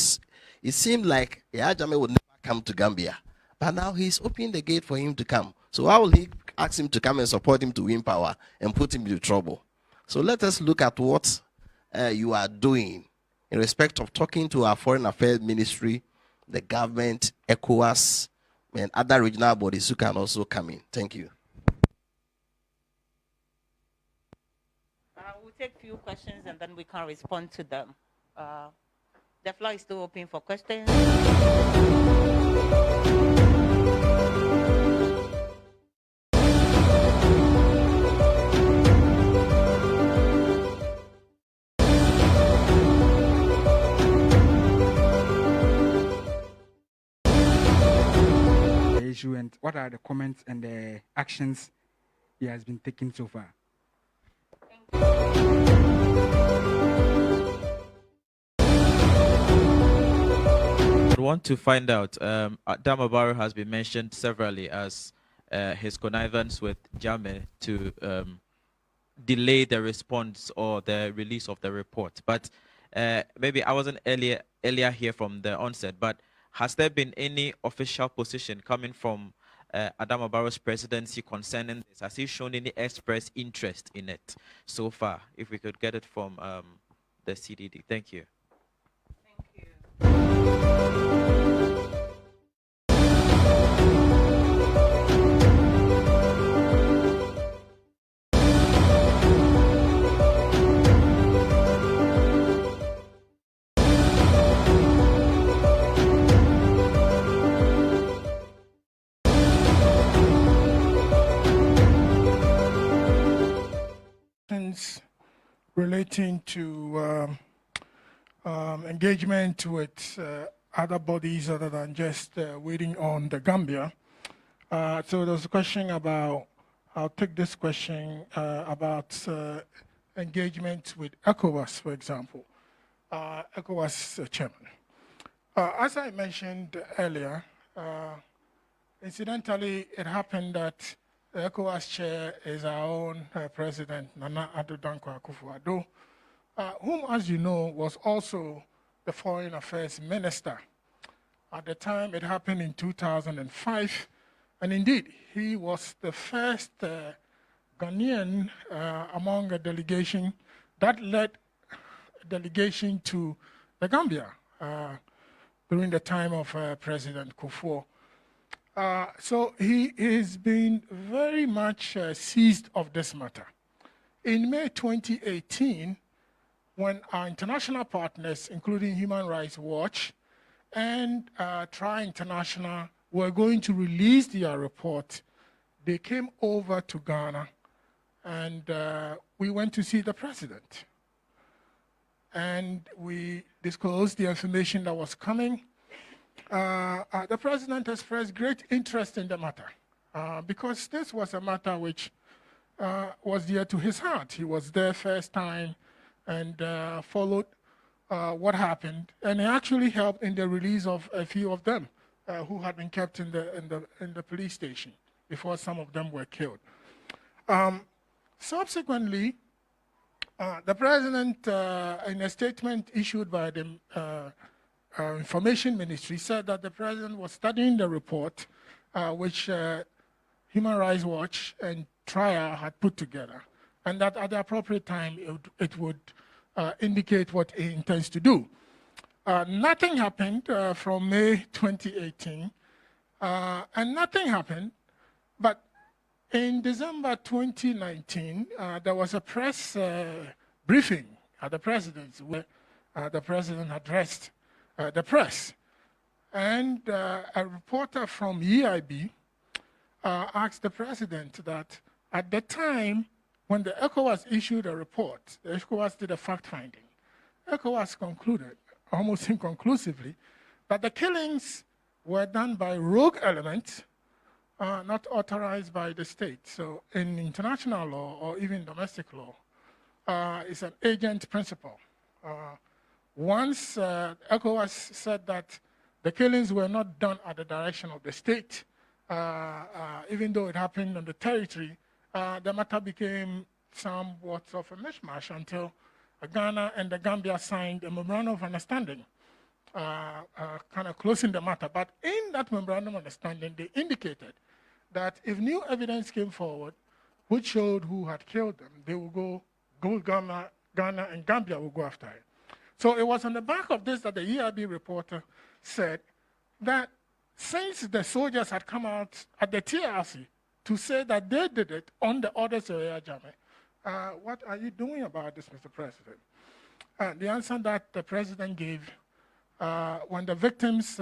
it seemed like Yahya Jammeh would never come to Gambia. But now he's opening the gate for him to come. So why will he ask him to come and support him to win power and put him into trouble? So let us look at what you are doing in respect of talking to our Foreign Affairs Ministry, the government, ECOWAS, and other regional bodies who can also come in. Thank you. We'll take a few questions and then we can respond to them. The floor is still open for questions. The issue and what are the comments and the actions he has been taking so far? want to find out, Adama Barrow has been mentioned severally as his connivance with Jammeh to delay the response or the release of the report. But maybe I wasn't earlier here from the onset, but has there been any official position coming from Adama Barrow's presidency concerning this? Has he shown any express interest in it so far? If we could get it from the CDD. Thank you. Relating to engagement with other bodies other than just waiting on the Gambia. So there's a question about, I'll take this question about engagement with ECOWAS, for example, ECOWAS chairman. As I mentioned earlier, incidentally, it happened that the ECOWAS chair is our own president, Nana Addo Dankwa Akufo-Addo, whom, as you know, was also the foreign affairs minister. At the time, it happened in 2005, and indeed, he was the first Ghanaian among a delegation that led a delegation to the Gambia during the time of President Kufuor. So he has been very much seized of this matter. In May 2018, when our international partners, including Human Rights Watch and TRRC International, were going to release their report, they came over to Ghana and we went to see the president. And we disclosed the information that was coming. The president expressed great interest in the matter because this was a matter which was dear to his heart. He was there first time and followed what happened, and he actually helped in the release of a few of them who had been kept in the police station before some of them were killed. Subsequently, the president, in a statement issued by the Information Ministry, said that the president was studying the report which Human Rights Watch and TRRC had put together, and that at the appropriate time it would indicate what he intends to do. Nothing happened from May 2018, and nothing happened, but in December 2019, there was a press briefing at the presidency where the president addressed the press. And a reporter from EIB asked the president that at the time when the ECOWAS issued a report, the ECOWAS did a fact-finding. ECOWAS concluded, almost inconclusively, that the killings were done by rogue elements not authorized by the state. So in international law or even domestic law, it's an agent principle. Once ECOWAS said that the killings were not done at the direction of the state, even though it happened on the territory, the matter became somewhat of a mishmash until Ghana and the Gambia signed a memorandum of understanding, kind of closing the matter. But in that memorandum of understanding, they indicated that if new evidence came forward which showed who had killed them, they would go Ghana and Gambia will go after it. So it was on the back of this that the EIB reporter said that since the soldiers had come out at the TRRC to say that they did it on the orders of Yahya Jammeh, what are you doing about this, Mr. President? The answer that the president gave, when the victims,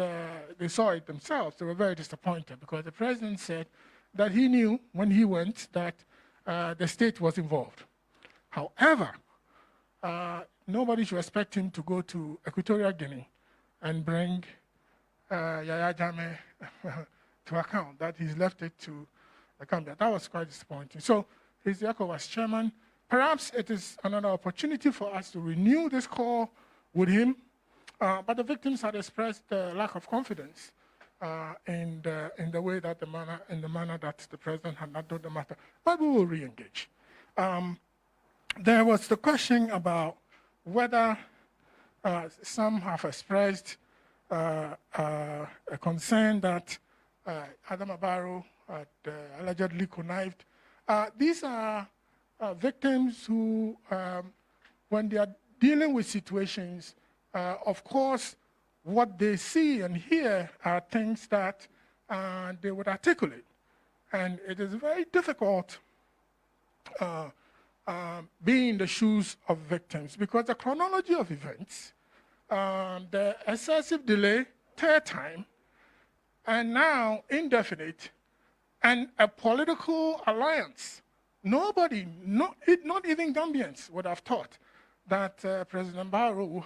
they saw it themselves, they were very disappointed because the president said that he knew when he went that the state was involved. However, nobody should expect him to go to Equatorial Guinea and bring Yahya Jammeh to account, that he's left it to the Gambia. That was quite disappointing. So he's the ECOWAS chairman. Perhaps it is another opportunity for us to renew this call with him But the victims had expressed lack of confidence in the way that in the manner that the president had handled the matter. But we will re-engage. There was the question about whether some have expressed a concern that Adam Abaro had allegedly connived. These are victims who, when they are dealing with situations, of course, what they see and hear are things that they would articulate. And it is very difficult being in the shoes of victims because the chronology of events, the excessive delay, third time, and now indefinite, and a political alliance. Nobody, not even Gambians, would have thought that President Barrow will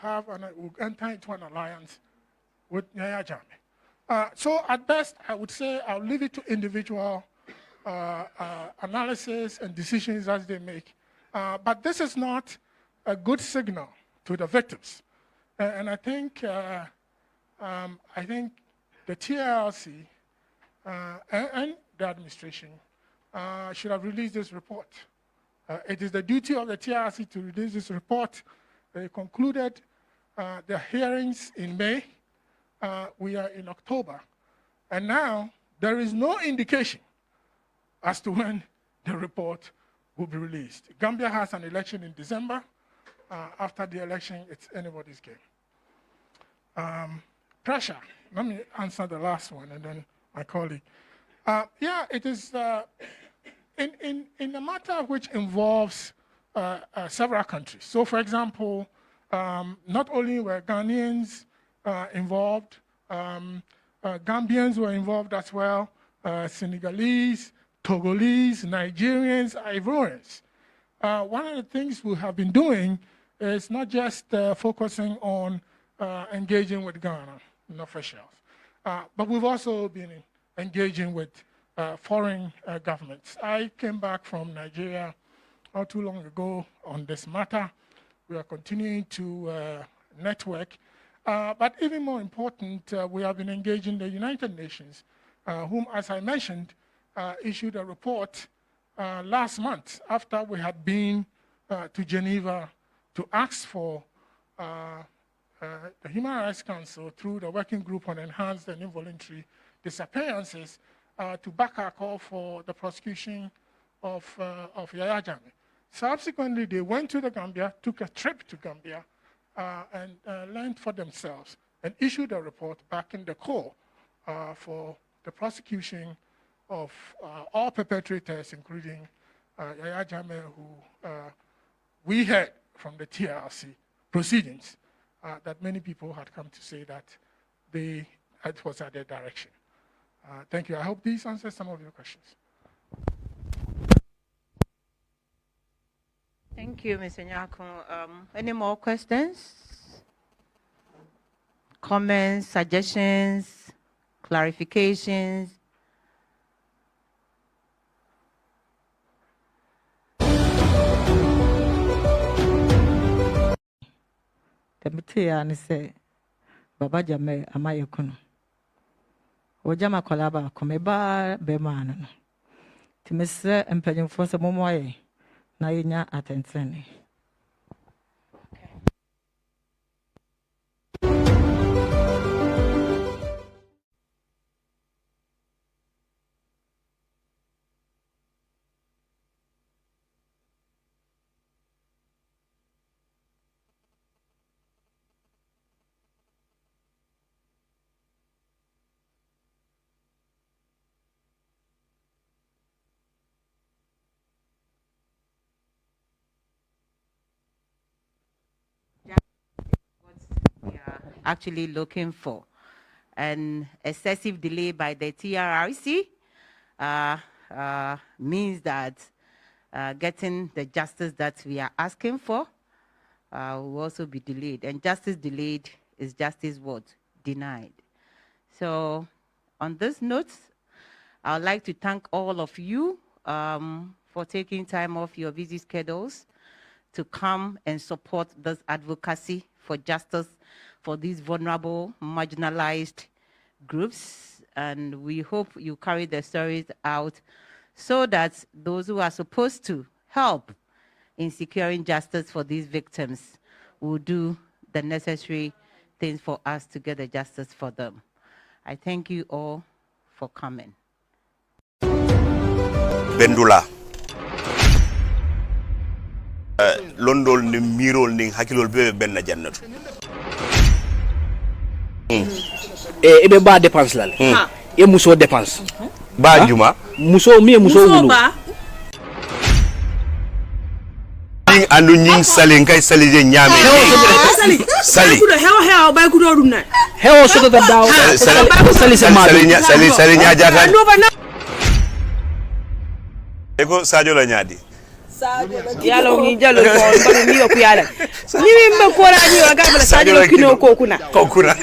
enter into an alliance with Yahya Jammeh. So at best, I would say I'll leave it to individual analysis and decisions as they make. But this is not a good signal to the victims. And I think the TRRC and the administration should have released this report. It is the duty of the TRRC to release this report. They concluded the hearings in May. We are in October. And now there is no indication as to when the report will be released. Gambia has an election in December. After the election, it's anybody's game. Pressure. Let me answer the last one, and then my colleague. Yeah, it is in a matter which involves several countries. So, for example, not only were Ghanaians involved, Gambians were involved as well, Senegalese, Togolese, Nigerians, Ivorians. One of the things we have been doing is not just focusing on engaging with Ghana officials, but we've also been engaging with foreign governments. I came back from Nigeria not too long ago on this matter. We are continuing to network. But even more important, we have been engaging the United Nations, whom, as I mentioned, issued a report last month after we had been to Geneva to ask for the Human Rights Council through the Working Group on Enhanced and Involuntary Disappearances to back our call for the prosecution of Yahya Jammeh. Subsequently, they went to the Gambia, took a trip to Gambia, and learned for themselves and issued a report back in the call for the prosecution of all perpetrators, including Yahya Jammeh, who we heard from the TRRC proceedings that many people had come to say that it was at their direction. Thank you. I hope these answer some of your questions. Thank you, Mr. Nyako. Any more questions? Comments, suggestions, clarifications? Temete say Baba Jammeh amayekono. Ojama kolaba komeba be manu. Timese empanyimfo se momoye na yenya atentene. We are actually looking for an excessive delay by the TRRC means that getting the justice that we are asking for will also be delayed. And justice delayed is justice what? Denied. So on this note, I would like to thank all of you for taking time off your busy schedules to come and support this advocacy for justice for these vulnerable, marginalized groups. And we hope you carry the stories out so that those who are supposed to help in securing justice for these victims will do the necessary things for us to get the justice for them. I thank you all for coming. Bendula. Londol ni mirol ni hakilol be benna jannatu. Ebe ba dépense la. E muso dépense. Ba juma. Muso mi muso wulu. Andu ñing sali ngay sali je ñame. Sali. Hewa bay ku do dum na. Hewa soto da daw. Sali sama. Sali nya jata. Eko Sadio la ñadi. Yalo ngi jalo ko ban mi ko yala. Ni mi mba ko la ni wa ga bala Sadio kino ko kuna. Ko kuna.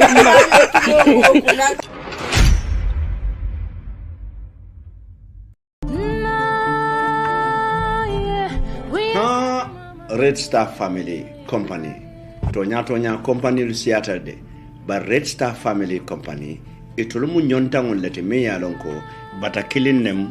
Red Star Family Company tonya company lu siatade ba Red Star Family Company itulumu nyontangun lete me yalonko bata kilin nem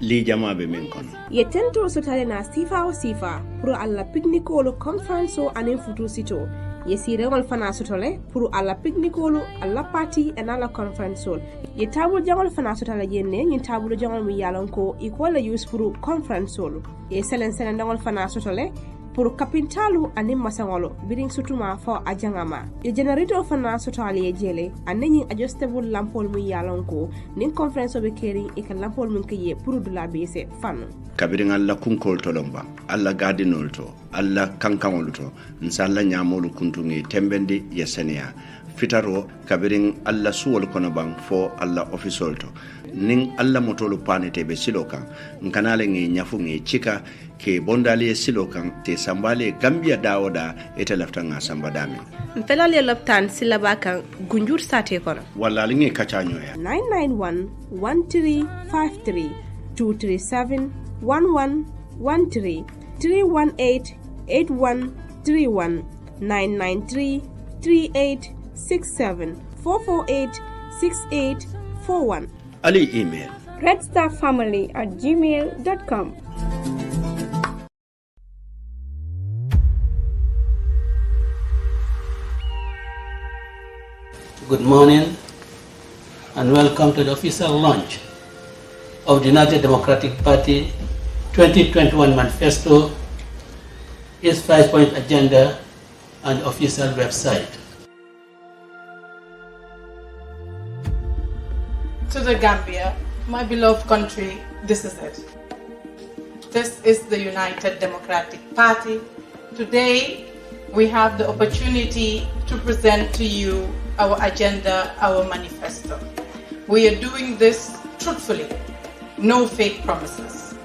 li jama be men kono ye tento sotale na sifa o sifa pour alla picnicolo conference o anen futu sito ye sirewol fana sotole pour alla picnicolo alla party en alla conference o ye tabul jangol fana sotale yenne nyin tabul jangol mi yalonko ikola use pour conference o ye selen dangol fana sotole pour kapintalu anin masangolo biring sutuma fo ajangama e generator fana sotali e jele anin adjustable lampol mu yalonko nin conference be keri e ka lampol mun keye pour dula bese fanu kabirin alla kunkol tolomba alla gadinol to alla kankangol to nsalla nyamolu kuntungi tembendi yesenia fitaro kabirin alla suwol kono bang fo alla official to ning alla motolu panete be silokan nkanale ngi nyafu ngi chika ke bondali silokan te sambale Gambia dawoda ete lafta nga sambadami mpelale loptan silabakan gunjur sate kono wala lingi kachanyo ya 991 1353 237 1113 318 8131 993 3867 448 6841 Ali email redstarfamily@gmail.com. Good morning and welcome to the official launch of the United Democratic Party 2021 Manifesto, its 5-point agenda and official website. To the Gambia, my beloved country, this is it. This is the United Democratic Party. Today, we have the opportunity to present to you our agenda, our manifesto. We are doing this truthfully, no fake promises.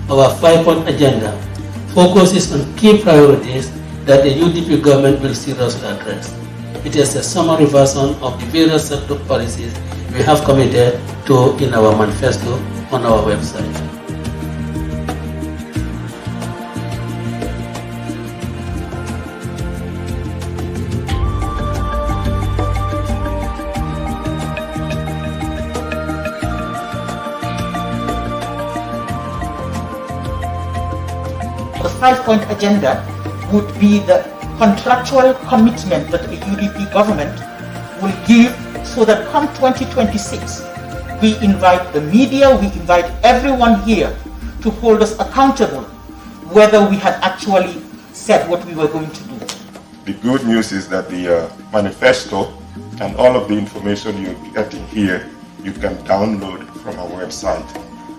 Our 5-point agenda focuses on key priorities that the UDP government will seriously address. It is a summary version of the various sector policies we have committed to in our manifesto on our website. The 5-point agenda would be the contractual commitment that the UDP government will give so that come 2026, we invite the media, we invite everyone here to hold us accountable whether we had actually said what we were going to do. The good news is that the manifesto and all of the information you're getting here, you can download from our website.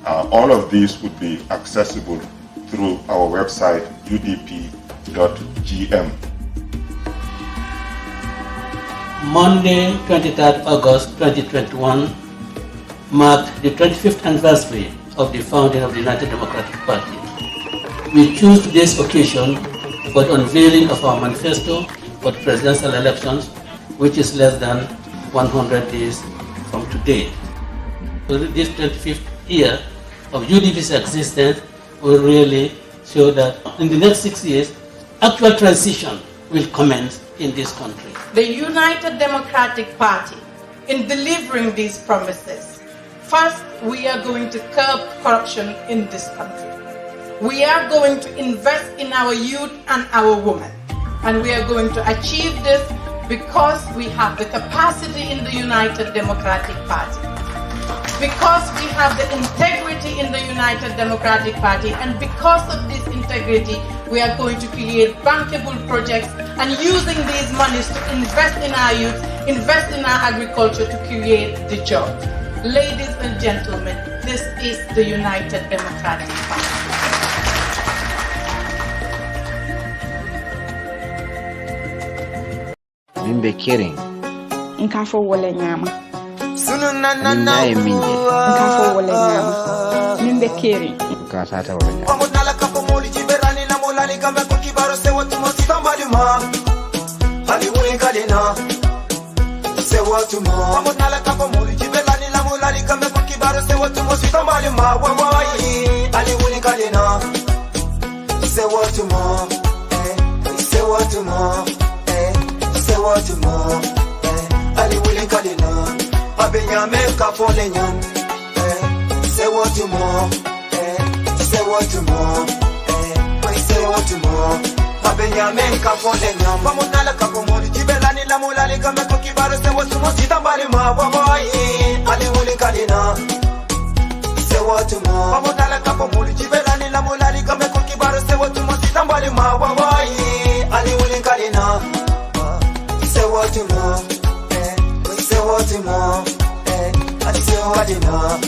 All of these would be accessible through our website, udp.gm. Monday, 23rd August 2021 marked the 25th anniversary of the founding of the United Democratic Party. We choose today's occasion for the unveiling of our manifesto for the presidential elections, which is less than 100 days from today. So this 25th year of UDP's existence will really show that in the next 6 years, actual transition will commence in this country. The United Democratic Party, in delivering these promises, first, we are going to curb corruption in this country. We are going to invest in our youth and our women. And we are going to achieve this because we have the capacity in the United Democratic Party. Because we have the integrity in the United Democratic Party, and because of this integrity, we are going to create bankable projects and using these monies to invest in our youth, invest in our agriculture to create the jobs. Ladies and gentlemen, this is the United Democratic Party. Mimbe kidding. Nkafo wole nyama. Sunu na minje. Nkafo wole nyama. Mimbe kidding. Nkasata wole nyama. Wamutala kapo moli jiberani na mulani kambe kwa kibaro se watu mosi tambali ma. Hali uli kalina. Se watu ma. Wamutala kapo moli jiberani na mulani kambe kwa kibaro se watu mosi tambali ma. Wawai. Hali uli kalina. Se watu ma. Se watu ma. Se watu ma. Ali willing kalina abenya meka fole nyam say what you more say what you more say what you more abenya meka fole nyam pamunala kakomori jibelani la mulali kama kokibaro say what you more sitambali ma boy ali willing kalina say what you more pamunala kakomori jibelani la mulali kama kokibaro say what you more sitambali ma boy ali willing kalina say what you more say what you more, I say what you more,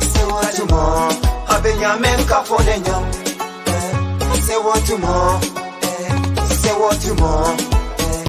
say what you more. Abenya menka for the young, say what you more, say what you more.